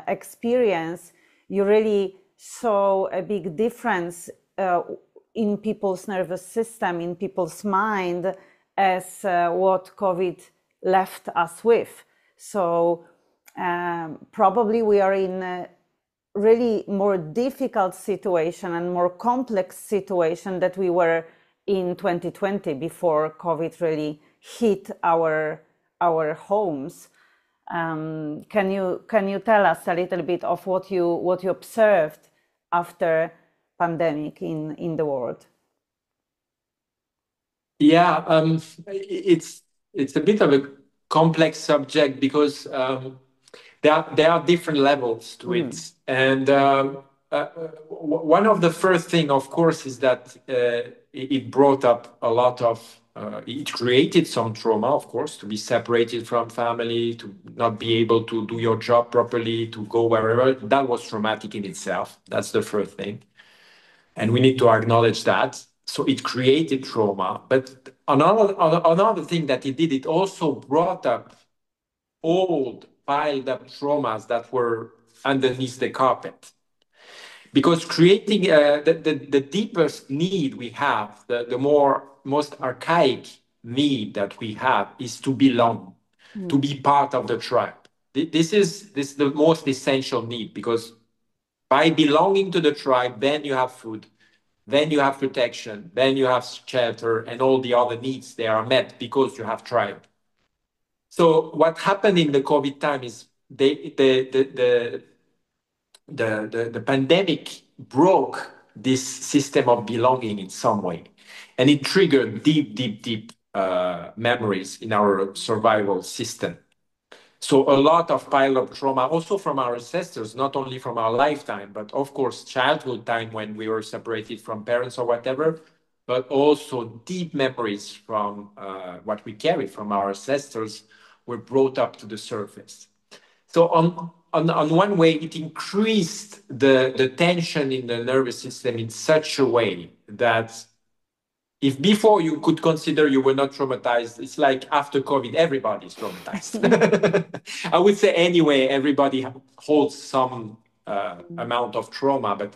[SPEAKER 1] experience, you really saw a big difference in people's nervous system, in people's mind, as what COVID left us with. So probably we are in a really more difficult situation and more complex situation that we were in 2020 before COVID really hit our homes. Can you tell us a little bit of what you observed after pandemic in the world?
[SPEAKER 2] Yeah, it's a bit of a complex subject because there are different levels to it, and one of the first thing, of course, is that it brought up a lot of. It created some trauma, of course, to be separated from family, to not be able to do your job properly, to go wherever. That was traumatic in itself. That's the first thing. And we need to acknowledge that. So it created trauma. But another thing that it did, it also brought up old, piled up traumas that were underneath the carpet. Because creating the deepest need we have, the most archaic need that we have is to belong, to be part of the tribe. This is the most essential need, because by belonging to the tribe, then you have food, then you have protection, then you have shelter, and all the other needs, they are met because you have tribe. So what happened in the COVID time is the pandemic broke this system of belonging in some way, and it triggered deep memories in our survival system. So a lot of pile-up trauma, also from our ancestors, not only from our lifetime, but of course childhood time when we were separated from parents or whatever, but also deep memories from what we carry from our ancestors were brought up to the surface. So on one way, it increased the tension in the nervous system in such a way that if before you could consider you were not traumatized, it's like after COVID, everybody is traumatized. I would say anyway, everybody holds some amount of trauma. But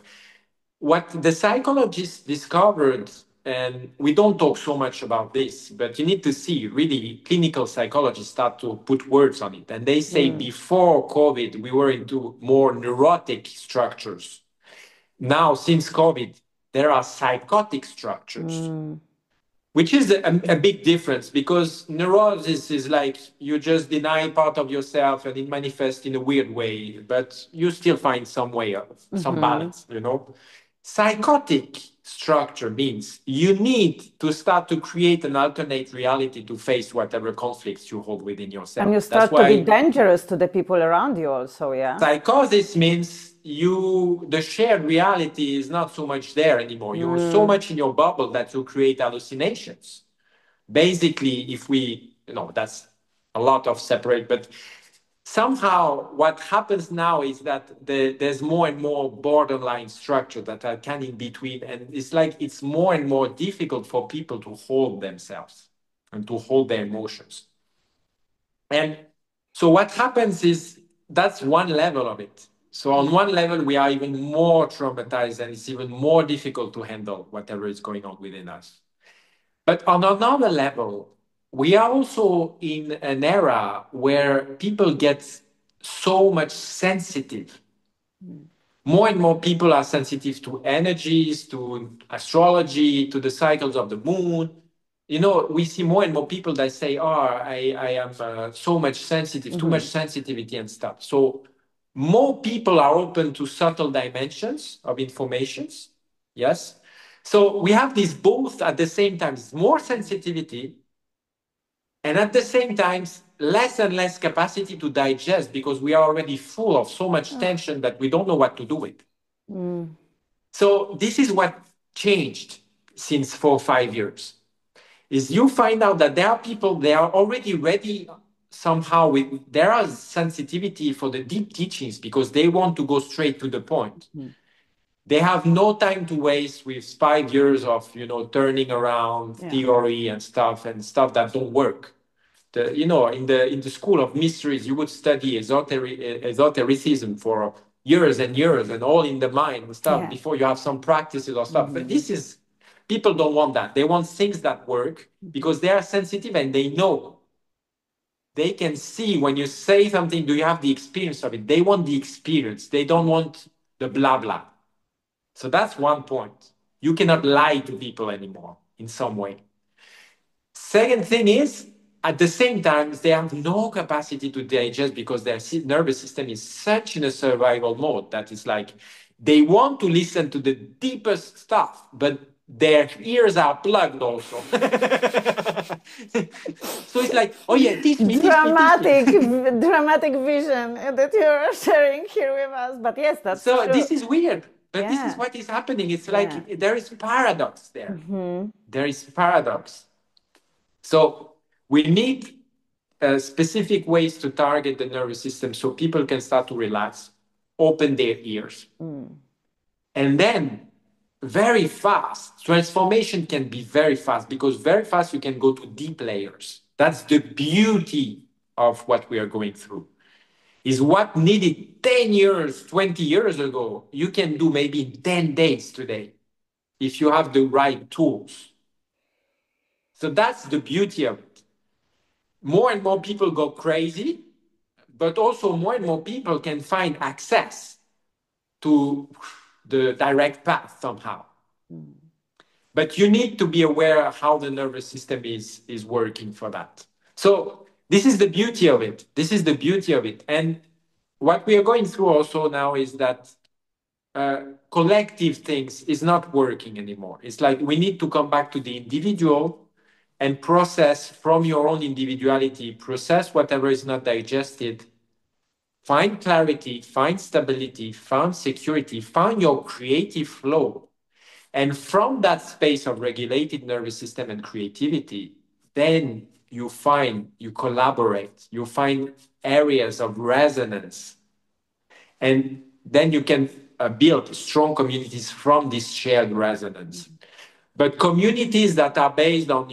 [SPEAKER 2] what the psychologists discovered, and we don't talk so much about this, but you need to see really clinical psychologists start to put words on it. And they say before COVID, we were into more neurotic structures. Now, since COVID, there are psychotic structures, which is a big difference, because neurosis is like you just deny part of yourself and it manifests in a weird way, but you still find some way of some balance, you know. Psychotic structure means you need to start to create an alternate reality to face whatever conflicts you hold within yourself.
[SPEAKER 1] And you start to be dangerous to the people around you also, yeah?
[SPEAKER 2] Psychosis means the shared reality is not so much there anymore. You're so much in your bubble that you create hallucinations. Basically, if we, that's a lot of separate, but somehow what happens now is that there's more and more borderline structure that are kind of in between. And it's like it's more and more difficult for people to hold themselves and to hold their emotions. And so what happens is that's one level of it. So on one level, we are even more traumatized and it's even more difficult to handle whatever is going on within us. But on another level, we are also in an era where people get so much sensitive. More and more people are sensitive to energies, to astrology, to the cycles of the moon. We see more and more people that say, I am so much sensitive, too much sensitivity and stuff. So more people are open to subtle dimensions of informations. Yes. So we have these both at the same time, more sensitivity, and at the same time, less and less capacity to digest, because we are already full of so much tension that we don't know what to do with. So this is what changed since 4 or 5 years. is you find out that there are people, they are already ready somehow with, there are sensitivity for the deep teachings because they want to go straight to the point. They have no time to waste with 5 years of, turning around theory and stuff that don't work. In the school of mysteries, you would study esotericism for years and years and all in the mind and stuff before you have some practices or stuff. But people don't want that. They want things that work because they are sensitive and they know. They can see when you say something, do you have the experience of it? They want the experience. They don't want the blah, blah. So that's one point. You cannot lie to people anymore in some way. Second thing is, at the same time, they have no capacity to digest because their nervous system is such in a survival mode that it's like they want to listen to the deepest stuff, but their ears are plugged also. So it's like, oh yeah, teach me.
[SPEAKER 1] Dramatic vision that you're sharing here with us. But yes, that's
[SPEAKER 2] so
[SPEAKER 1] true.
[SPEAKER 2] This is weird, but this is what is happening. It's like there is paradox there. There is paradox. So we need specific ways to target the nervous system so people can start to relax, open their ears. And then very fast, transformation can be very fast because very fast you can go to deep layers. That's the beauty of what we are going through. Is what needed 10 years, 20 years ago, you can do maybe in 10 days today if you have the right tools. So that's the beauty of it. More and more people go crazy, but also more and more people can find access to the direct path somehow. But you need to be aware of how the nervous system is working for that. So this is the beauty of it. This is the beauty of it. And what we are going through also now is that collective things is not working anymore. It's like we need to come back to the individual and process from your own individuality, process whatever is not digested, find clarity, find stability, find security, find your creative flow. And from that space of regulated nervous system and creativity, then you collaborate, you find areas of resonance. And then you can build strong communities from this shared resonance. But communities that are based on,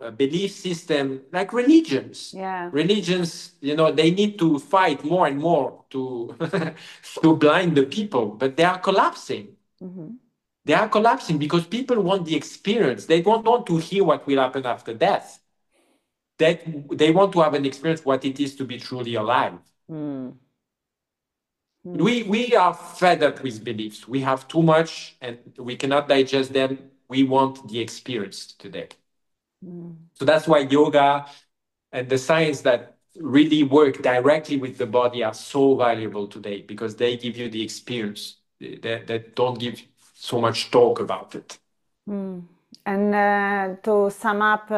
[SPEAKER 2] a belief system, like religions. Religions, they need to fight more and more to, to blind the people, but they are collapsing. They are collapsing because people want the experience. They don't want to hear what will happen after death. They want to have an experience what it is to be truly alive. We are fed up with beliefs. We have too much and we cannot digest them. We want the experience today. So that's why yoga and the science that really work directly with the body are so valuable today because they give you the experience that don't give so much talk about it.
[SPEAKER 1] And to sum up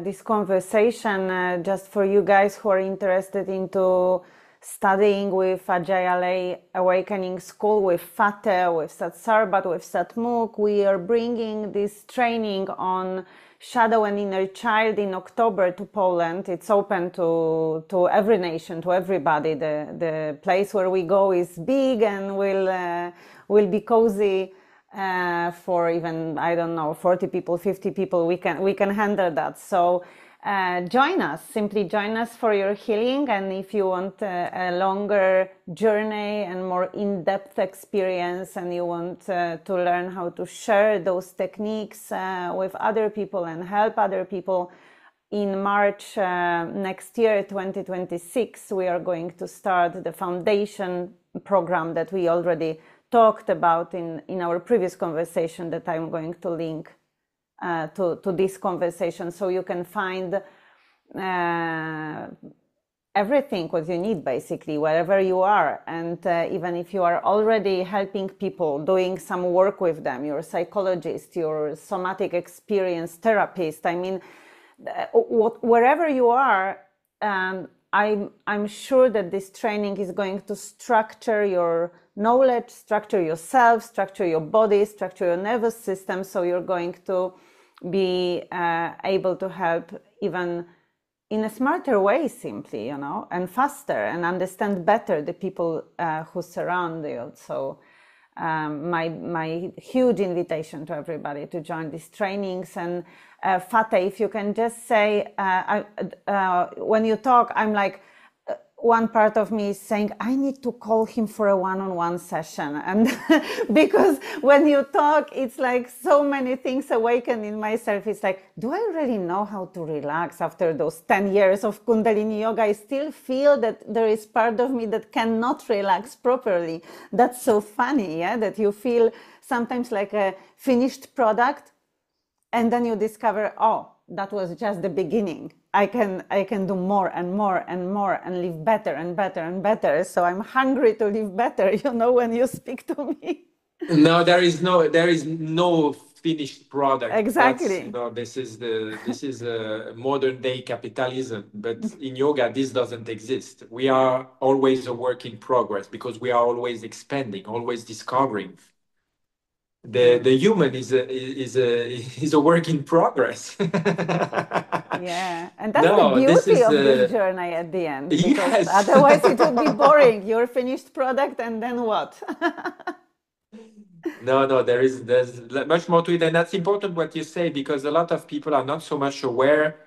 [SPEAKER 1] this conversation, just for you guys who are interested into studying with Ajai Alai Awakening School, with Fateh, with Sat Sarbat, with Satmukh, we are bringing this training on Shadow and Inner Child in October to Poland. It's open to every nation, to everybody. The place where we go is big and will be cozy for even, 40 people, 50 people. We can handle that. So join us, simply join us for your healing. And if you want a longer journey and more in-depth experience, and you want to learn how to share those techniques with other people and help other people, in March next year, 2026, we are going to start the foundation program that we already talked about in our previous conversation, that I'm going to link to this conversation, so you can find everything what you need, basically, wherever you are. And even if you are already helping people, doing some work with them, you're a psychologist, you're a somatic experience therapist, wherever you are, I'm sure that this training is going to structure your knowledge, structure yourself, structure your body, structure your nervous system, so you're going to be able to help even in a smarter way, simply, and faster, and understand better the people who surround you. So my huge invitation to everybody to join these trainings. And Fateh, if you can just say, when you talk, I'm like, one part of me is saying, I need to call him for a one-on-one session. And because when you talk, it's like so many things awaken in myself. It's like, do I really know how to relax after those 10 years of Kundalini yoga? I still feel that there is part of me that cannot relax properly. That's so funny, yeah? That you feel sometimes like a finished product, and then you discover, oh, that was just the beginning. I can do more and more and more and live better and better and better. So I'm hungry to live better, when you speak to me.
[SPEAKER 2] No, there is no finished product.
[SPEAKER 1] Exactly.
[SPEAKER 2] This is a modern day capitalism, but in yoga this doesn't exist. We are always a work in progress because we are always expanding, always discovering. The human is a work in progress.
[SPEAKER 1] Yeah, and that's the beauty of this journey at the end. Because yes. Otherwise it would be boring. Your finished product, and then what?
[SPEAKER 2] No, there's much more to it, and that's important what you say, because a lot of people are not so much aware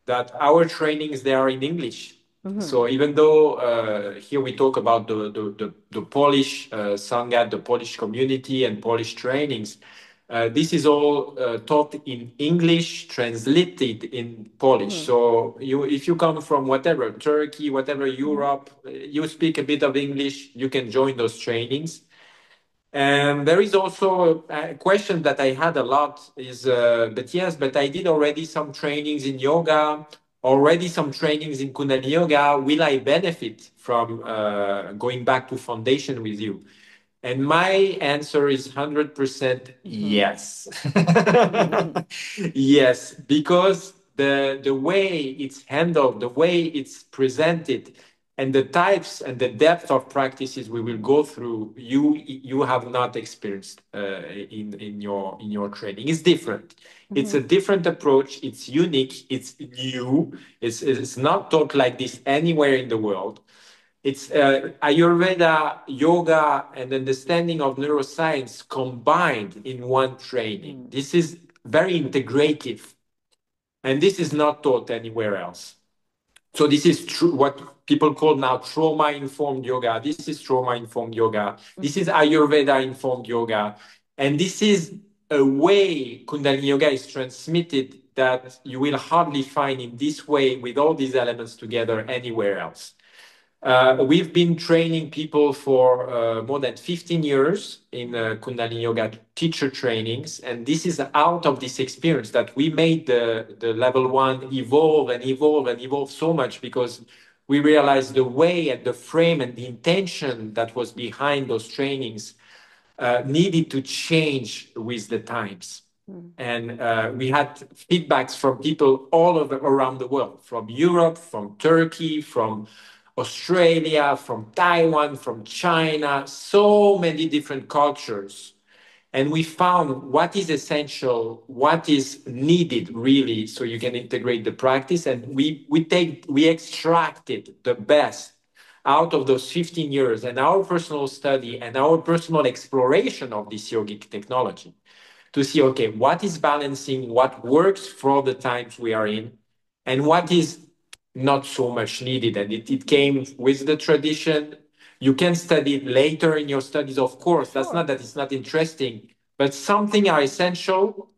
[SPEAKER 2] that our trainings, they are in English. Mm-hmm. So even though here we talk about the Polish Sangha, the Polish community and Polish trainings, this is all taught in English, translated in Polish. Mm-hmm. So if you come from whatever, Turkey, whatever, Europe, you speak a bit of English, you can join those trainings. And there is also a question that I had a lot is, but I did already some trainings in yoga, already some trainings in Kundalini yoga. Will I benefit from going back to foundation with you? And my answer is 100% yes. Yes, because the way it's handled, the way it's presented, and the types and the depth of practices we will go through, you have not experienced in your training. It's different. Mm-hmm. It's a different approach. It's unique. It's new. It's not taught like this anywhere in the world. It's Ayurveda, yoga, and understanding of neuroscience combined in one training. This is very integrative, and this is not taught anywhere else. So this is true, what people call now trauma-informed yoga. This is trauma-informed yoga. This is Ayurveda-informed yoga. And this is a way Kundalini yoga is transmitted that you will hardly find in this way with all these elements together anywhere else. We've been training people for more than 15 years in Kundalini Yoga teacher trainings. And this is out of this experience that we made the level 1 evolve and evolve and evolve so much, because we realized the way and the frame and the intention that was behind those trainings needed to change with the times. And we had feedbacks from people all over around the world, from Europe, from Turkey, from Australia, from Taiwan, from China, so many different cultures. And we found what is essential, what is needed really, so you can integrate the practice. And we extracted the best out of those 15 years and our personal study and our personal exploration of this yogic technology to see, okay, what is balancing, what works for the times we are in, and what is not so much needed. And it came with the tradition. You can study it later in your studies, of course. Sure. That's not that it's not interesting, but something are essential,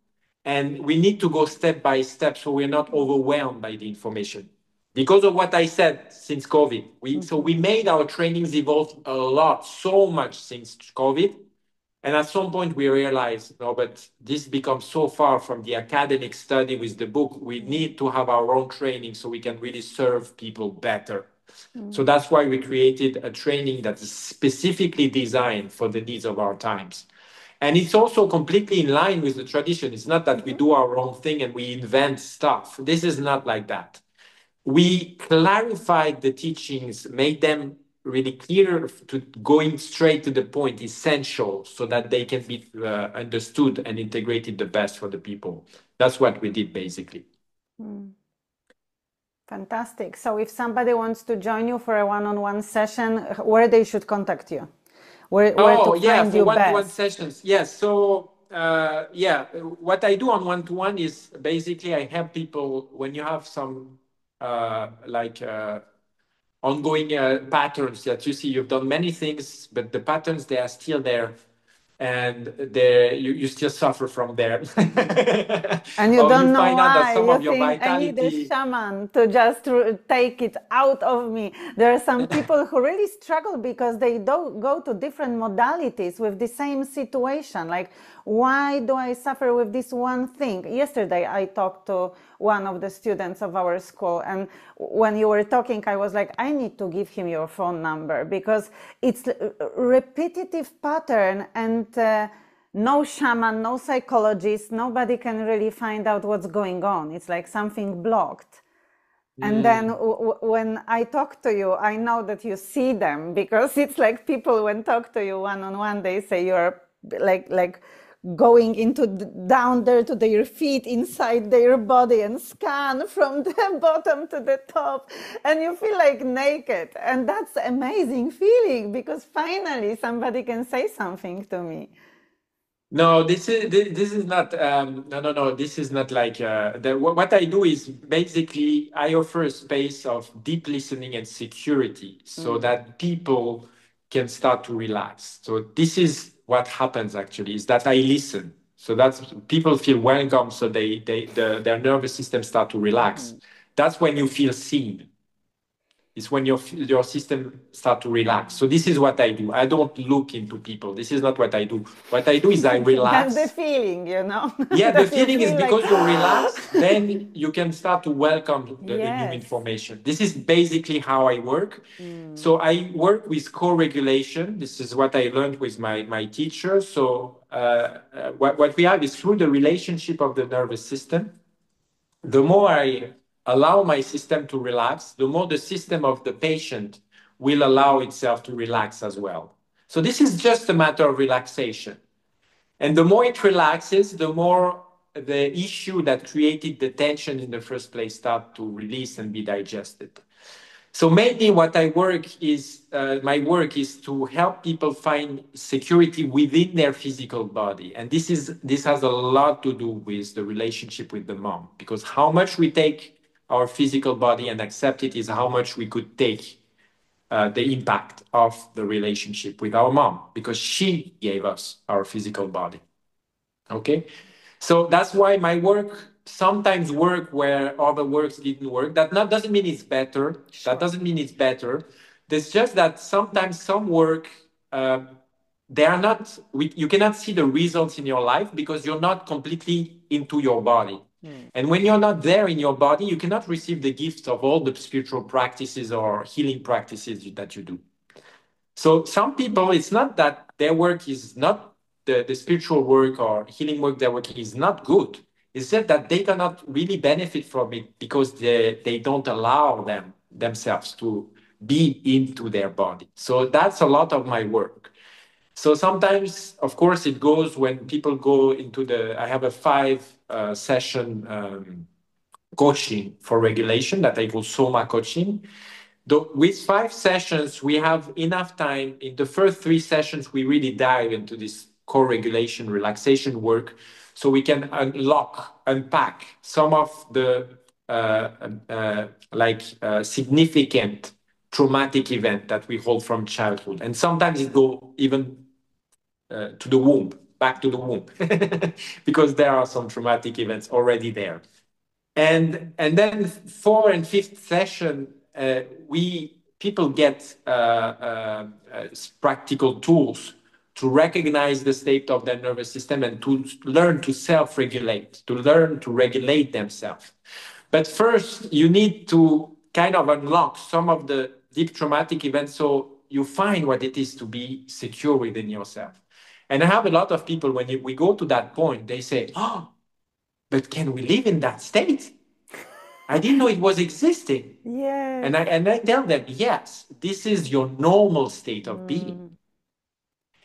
[SPEAKER 2] and we need to go step by step so we're not overwhelmed by the information. Because of what I said since COVID, so we made our trainings evolve a lot, so much since COVID. And at some point we realized, no, but this becomes so far from the academic study with the book. We need to have our own training so we can really serve people better. So that's why we created a training that is specifically designed for the needs of our times. And it's also completely in line with the tradition. It's not that we do our own thing and we invent stuff. This is not like that. We clarified the teachings, made them really clear, to going straight to the point, essential, so that they can be understood and integrated the best for the people. That's what we did basically.
[SPEAKER 1] Fantastic. So if somebody wants to join you for a one-on-one session, where they should contact you? Where to find
[SPEAKER 2] for
[SPEAKER 1] you
[SPEAKER 2] one-to-one
[SPEAKER 1] best?
[SPEAKER 2] sessions. Yes. So what I do on one-to-one is basically I help people when you have some ongoing patterns that you see. You've done many things, but the patterns, they are still there, and you still suffer from them.
[SPEAKER 1] And you
[SPEAKER 2] Or
[SPEAKER 1] don't
[SPEAKER 2] you
[SPEAKER 1] know
[SPEAKER 2] find out that
[SPEAKER 1] why.
[SPEAKER 2] some
[SPEAKER 1] You
[SPEAKER 2] of your
[SPEAKER 1] think, I need a
[SPEAKER 2] vitality.
[SPEAKER 1] shaman to just take it out of me. There are some people who really struggle because they don't go to different modalities with the same situation. Like, why do I suffer with this one thing? Yesterday, I talked to one of the students of our school, and when you were talking, I was like, I need to give him your phone number, because it's a repetitive pattern, and no shaman, no psychologist, nobody can really find out what's going on. It's like something blocked. And then when I talk to you, I know that you see them, because it's like people, when talk to you one-on-one, they say you're like going into down there to their feet, inside their body, and scan from the bottom to the top, and you feel like naked. And that's an amazing feeling, because finally somebody can say something to me.
[SPEAKER 2] No, this is not no. This is not like what I do is basically I offer a space of deep listening and security, so that people can start to relax. So this is what happens actually, is that I listen. So that's, people feel welcome, so their nervous system start to relax. That's when you feel seen. It's when your system start to relax. So this is what I do. I don't look into people. This is not what I do. What I do is I relax.
[SPEAKER 1] That's the feeling, you know.
[SPEAKER 2] Yeah, the
[SPEAKER 1] That you
[SPEAKER 2] feeling is
[SPEAKER 1] feel
[SPEAKER 2] because
[SPEAKER 1] like,
[SPEAKER 2] you're relaxed, then you can start to welcome the new
[SPEAKER 1] yes.
[SPEAKER 2] information. This is basically how I work. So I work with co-regulation. This is what I learned with my teacher. So what we have is, through the relationship of the nervous system, the more I allow my system to relax, the more the system of the patient will allow itself to relax as well. So this is just a matter of relaxation. And the more it relaxes, the more the issue that created the tension in the first place start to release and be digested. So mainly what I work is, my work is to help people find security within their physical body. And this has a lot to do with the relationship with the mom, because how much we take our physical body and accept it is how much we could take the impact of the relationship with our mom, because she gave us our physical body. Okay? So that's why my work sometimes work where other works didn't work. Doesn't mean it's better.
[SPEAKER 1] Sure.
[SPEAKER 2] That doesn't mean it's better. It's just that sometimes some work, they are not, you cannot see the results in your life because you're not completely into your body. And when you're not there in your body, you cannot receive the gifts of all the spiritual practices or healing practices that you do. So some people, it's not that their work is not the spiritual work or healing work they're working is not good. It's just that they cannot really benefit from it because they don't allow themselves to be into their body. So that's a lot of my work. So sometimes, of course, it goes when people go into I have a 5 session coaching for regulation that I call Soma coaching. With 5 sessions, we have enough time. In the first 3 sessions, we really dive into this co-regulation, relaxation work, so we can unpack some of the significant traumatic event that we hold from childhood. And sometimes it go even to the womb, back to the womb, because there are some traumatic events already there. And then 4th and 5th session, people get practical tools to recognize the state of their nervous system and to learn to self-regulate, to learn to regulate themselves. But first, you need to kind of unlock some of the deep traumatic events so you find what it is to be secure within yourself. And I have a lot of people, when we go to that point, they say, oh, but can we live in that state? I didn't know it was existing.
[SPEAKER 1] Yes.
[SPEAKER 2] And I tell them, yes, this is your normal state of being.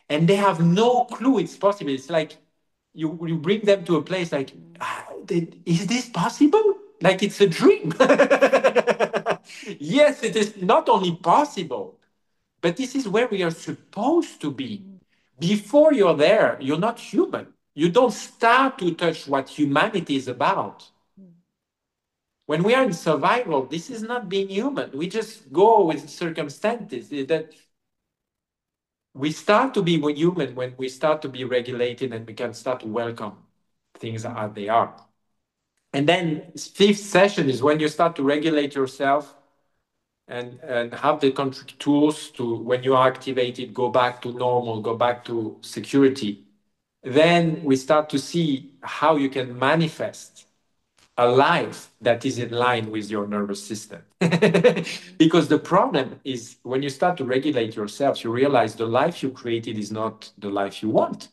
[SPEAKER 2] And they have no clue it's possible. It's like you bring them to a place like, is this possible? Like it's a dream. Yes, it is not only possible, but this is where we are supposed to be. Before you're there, you're not human. You don't start to touch what humanity is about. When we are in survival, this is not being human. We just go with circumstances. That we start to be human when we start to be regulated and we can start to welcome things as they are. And then fifth session is when you start to regulate yourself and have the tools to, when you are activated, go back to normal, go back to security. Then we start to see how you can manifest a life that is in line with your nervous system. Because the problem is when you start to regulate yourself, you realize the life you created is not the life you want.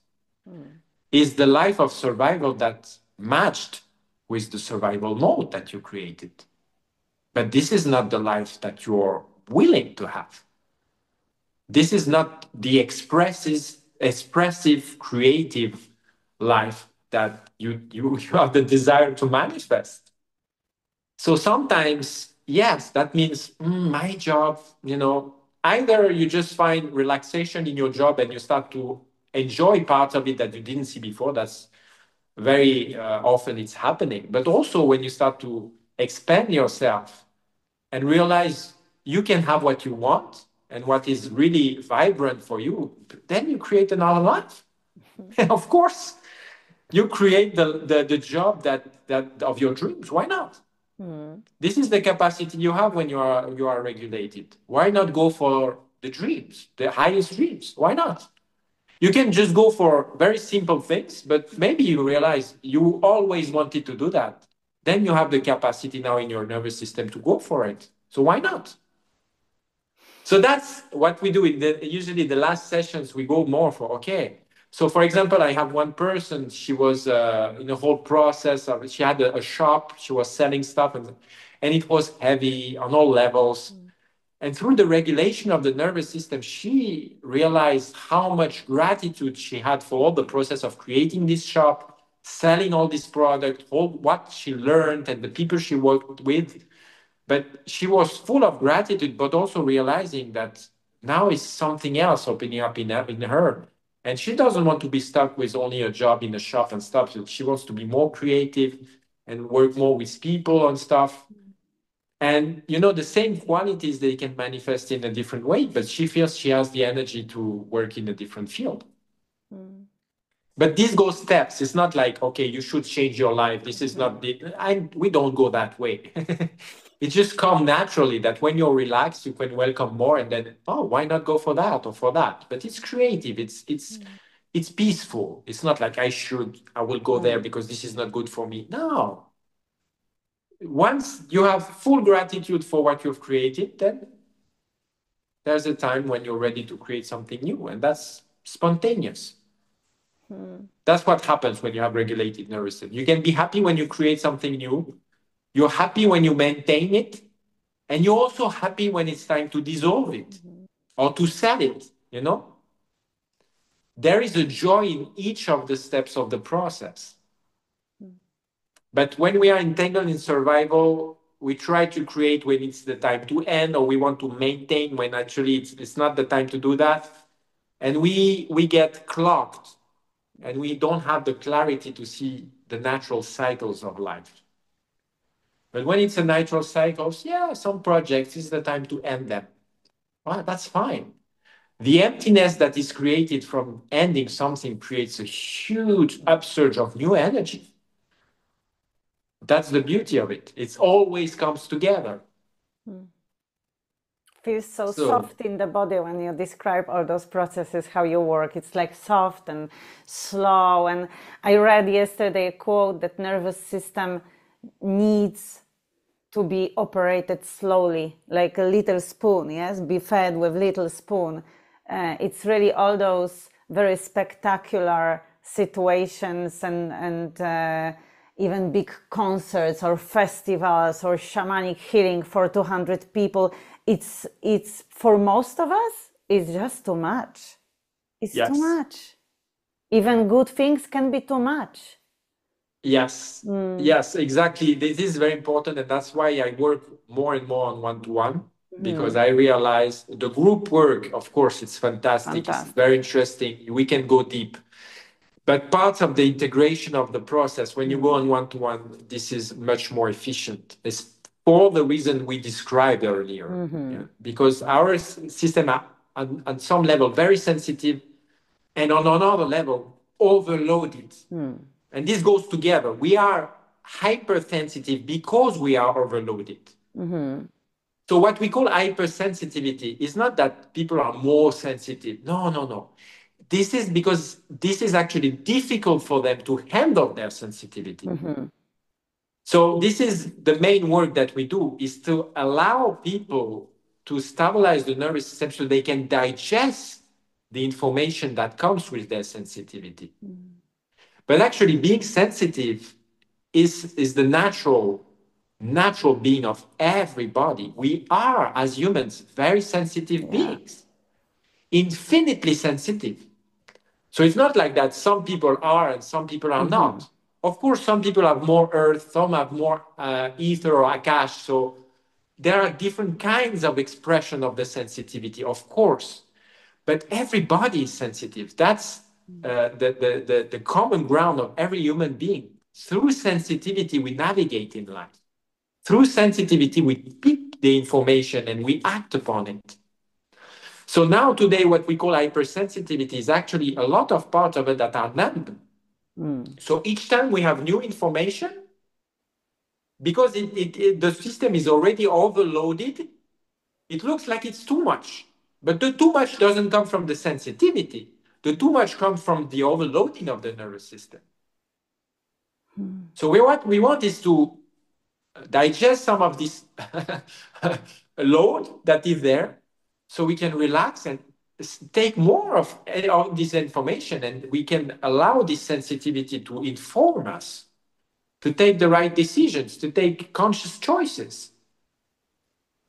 [SPEAKER 2] It's the life of survival that matched with the survival mode that you created. But this is not the life that you're willing to have. This is not the expressive, creative life that you have the desire to manifest. So sometimes, yes, that means my job, either you just find relaxation in your job and you start to enjoy parts of it that you didn't see before. That's very often it's happening. But also when you start to expand yourself and realize you can have what you want and what is really vibrant for you, then you create another life. Of course, you create the job that of your dreams. Why not? This is the capacity you have when you are regulated. Why not go for the dreams, the highest dreams? Why not? You can just go for very simple things, but maybe you realize you always wanted to do that. Then you have the capacity now in your nervous system to go for it. So why not? So that's what we do. Usually the last sessions, we go more for, okay. So for example, I have one person, she was in a whole process of, she had a shop, she was selling stuff and it was heavy on all levels. And through the regulation of the nervous system, she realized how much gratitude she had for all the process of creating this shop, selling all this product, all what she learned and the people she worked with. But she was full of gratitude, but also realizing that now is something else opening up in her. And she doesn't want to be stuck with only a job in a shop and stuff. She wants to be more creative and work more with people and stuff. And, the same qualities, they can manifest in a different way, but she feels she has the energy to work in a different field. But this goes steps. It's not like, okay, you should change your life. This is not we don't go that way. It just comes naturally that when you're relaxed, you can welcome more and then, why not go for that or for that? But it's creative. It's peaceful. It's not like I will go there because this is not good for me. No. Once you have full gratitude for what you've created, then there's a time when you're ready to create something new, and that's spontaneous. That's what happens when you have regulated nervous system. You can be happy when you create something new. You're happy when you maintain it, and you're also happy when it's time to dissolve it or to sell it, There is a joy in each of the steps of the process. But when we are entangled in survival, we try to create when it's the time to end, or we want to maintain when actually it's not the time to do that. And we get clogged and we don't have the clarity to see the natural cycles of life. But when it's a natural cycles, some projects is the time to end them. Well, that's fine. The emptiness that is created from ending something creates a huge upsurge of new energy. That's the beauty of it. It always comes together.
[SPEAKER 1] Feels so soft in the body when you describe all those processes, how you work. It's like soft and slow. And I read yesterday a quote that nervous system needs to be operated slowly, like a little spoon, yes? Be fed with little spoon. It's really all those very spectacular situations and even big concerts or festivals or shamanic healing for 200 people, it's for most of us, it's just too much. It's
[SPEAKER 2] Yes.
[SPEAKER 1] too much. Even good things can be too much.
[SPEAKER 2] Yes, yes, exactly. This is very important, and that's why I work more and more on one-to-one, because I realize the group work, of course, it's fantastic. It's very interesting. We can go deep. But parts of the integration of the process, when you go on one-to-one, this is much more efficient. It's for the reason we described earlier. Yeah? Because our system are on some level very sensitive, and on another level overloaded. And this goes together. We are hypersensitive because we are overloaded. So what we call hypersensitivity is not that people are more sensitive. No, no, no. This is because this is actually difficult for them to handle their sensitivity. So this is the main work that we do, is to allow people to stabilize the nervous system so they can digest the information that comes with their sensitivity. But actually being sensitive is the natural being of everybody. We are, as humans, very sensitive beings, infinitely sensitive. So it's not like that some people are and some people are not. Of course, some people have more earth, some have more ether or akash. So there are different kinds of expression of the sensitivity, of course. But everybody is sensitive. That's the common ground of every human being. Through sensitivity, we navigate in life. Through sensitivity, we pick the information and we act upon it. So now today, what we call hypersensitivity is actually a lot of parts of it that are numb. So each time we have new information, because the system is already overloaded, it looks like it's too much. But the too much doesn't come from the sensitivity. The too much comes from the overloading of the nervous system. So what we want is to digest some of this load that is there, so we can relax and take more of this information, and we can allow this sensitivity to inform us, to take the right decisions, to take conscious choices.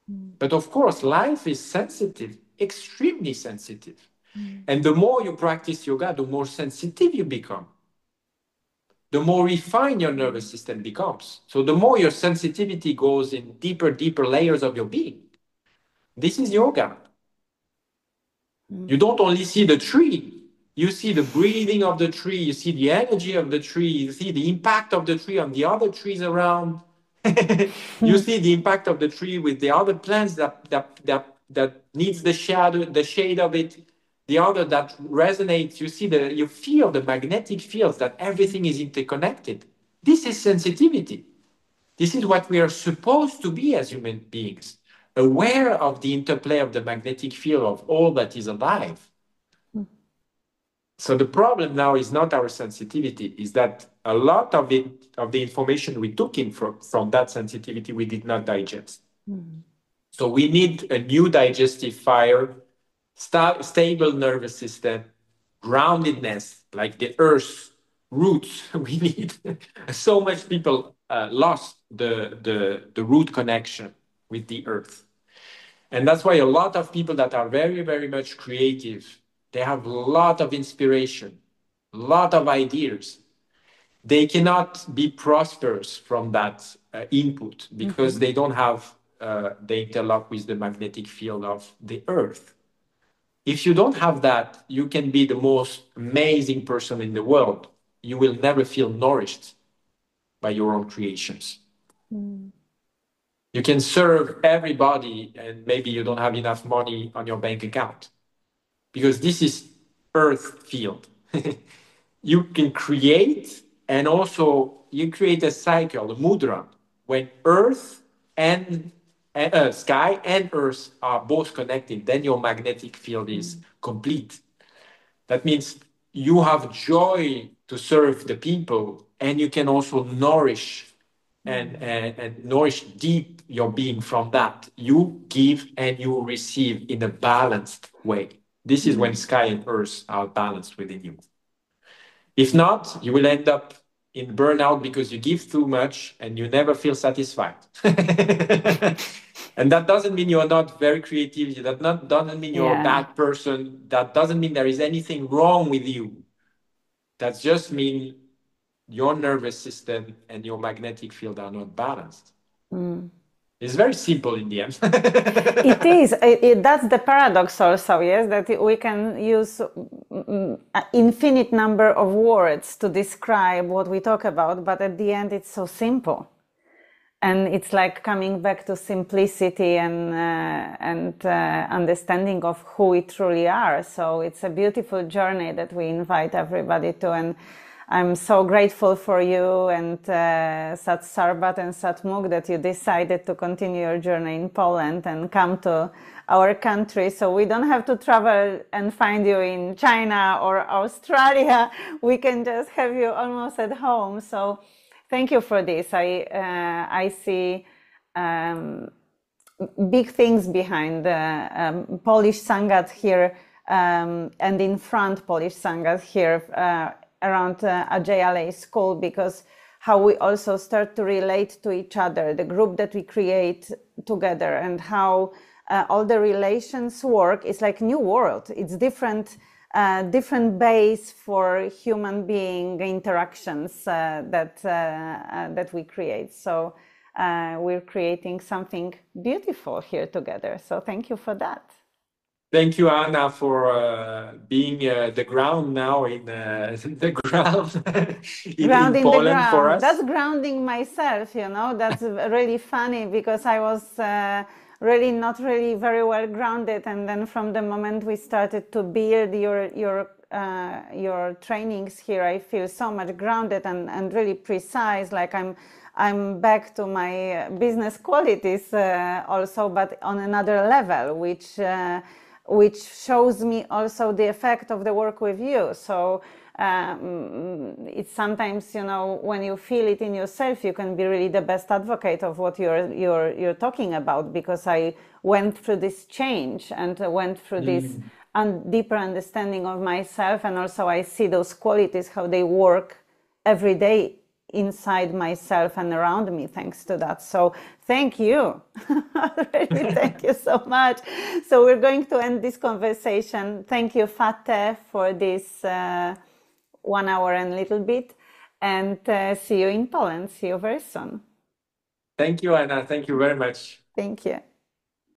[SPEAKER 2] But of course, life is sensitive, extremely sensitive. And the more you practice yoga, the more sensitive you become. The more refined your nervous system becomes. So the more your sensitivity goes in deeper, deeper layers of your being. This is yoga. You don't only see the tree. You see the breathing of the tree. You see the energy of the tree. You see the impact of the tree on the other trees around. You see the impact of the tree with the other plants that needs the shadow, the shade of it. The other that resonates. You feel the magnetic fields, that everything is interconnected. This is sensitivity. This is what we are supposed to be as human beings, aware of the interplay of the magnetic field of all that is alive. So the problem now is not our sensitivity, is that a lot of the information we took in from that sensitivity, we did not digest. So we need a new digestive fire, stable nervous system, groundedness, like the earth's roots. We need so much people lost the root connection with the earth. And that's why a lot of people that are very, very much creative, they have a lot of inspiration, a lot of ideas. They cannot be prosperous from that input because they don't have the interlock with the magnetic field of the earth. If you don't have that, you can be the most amazing person in the world. You will never feel nourished by your own creations. You can serve everybody and maybe you don't have enough money on your bank account because this is earth field. You can create, and also you create a cycle, a mudra, when earth and sky and earth are both connected, then your magnetic field is complete. That means you have joy to serve the people, and you can also nourish and nourish deep your being from that. You give and you receive in a balanced way. This is when sky and earth are balanced within you. If not, you will end up in burnout because you give too much and you never feel satisfied. And that doesn't mean you're not very creative. Doesn't mean you're a bad person. That doesn't mean there is anything wrong with you. That just means your nervous system and your magnetic field are not balanced. It's very simple in the end.
[SPEAKER 1] It is. That's the paradox also, yes, that we can use an infinite number of words to describe what we talk about, but at the end it's so simple. And it's like coming back to simplicity and understanding of who we truly are. So it's a beautiful journey that we invite everybody to. And I'm so grateful for you and Sat Sarbat and Sat Muk that you decided to continue your journey in Poland and come to our country. So we don't have to travel and find you in China or Australia. We can just have you almost at home. So thank you for this. I see big things behind the Polish Sangat here and in front Polish Sangat here around Ajai Alai School, because how we also start to relate to each other, the group that we create together, and how all the relations work. It's like new world. It's different base for human being interactions that we create. So we're creating something beautiful here together. So thank you for that.
[SPEAKER 2] Thank you, Anna, for being the ground now in the ground in Poland for us.
[SPEAKER 1] That's grounding myself, you know. That's really funny because I was really not really very well grounded, and then from the moment we started to build your trainings here, I feel so much grounded and really precise. Like I'm back to my business qualities also, but on another level, which shows me also the effect of the work with you. So it's sometimes, you know, when you feel it in yourself, you can be really the best advocate of what you're talking about, because I went through this change and went through this deeper understanding of myself, and also I see those qualities, how they work every day inside myself and around me, thanks to that. So thank you. Really, thank you so much. So we're going to end this conversation. Thank you, Fateh, for this 1 hour and a little bit, and see you in Poland. See you very soon.
[SPEAKER 2] Thank you, Anna. Thank you very much.
[SPEAKER 1] Thank you.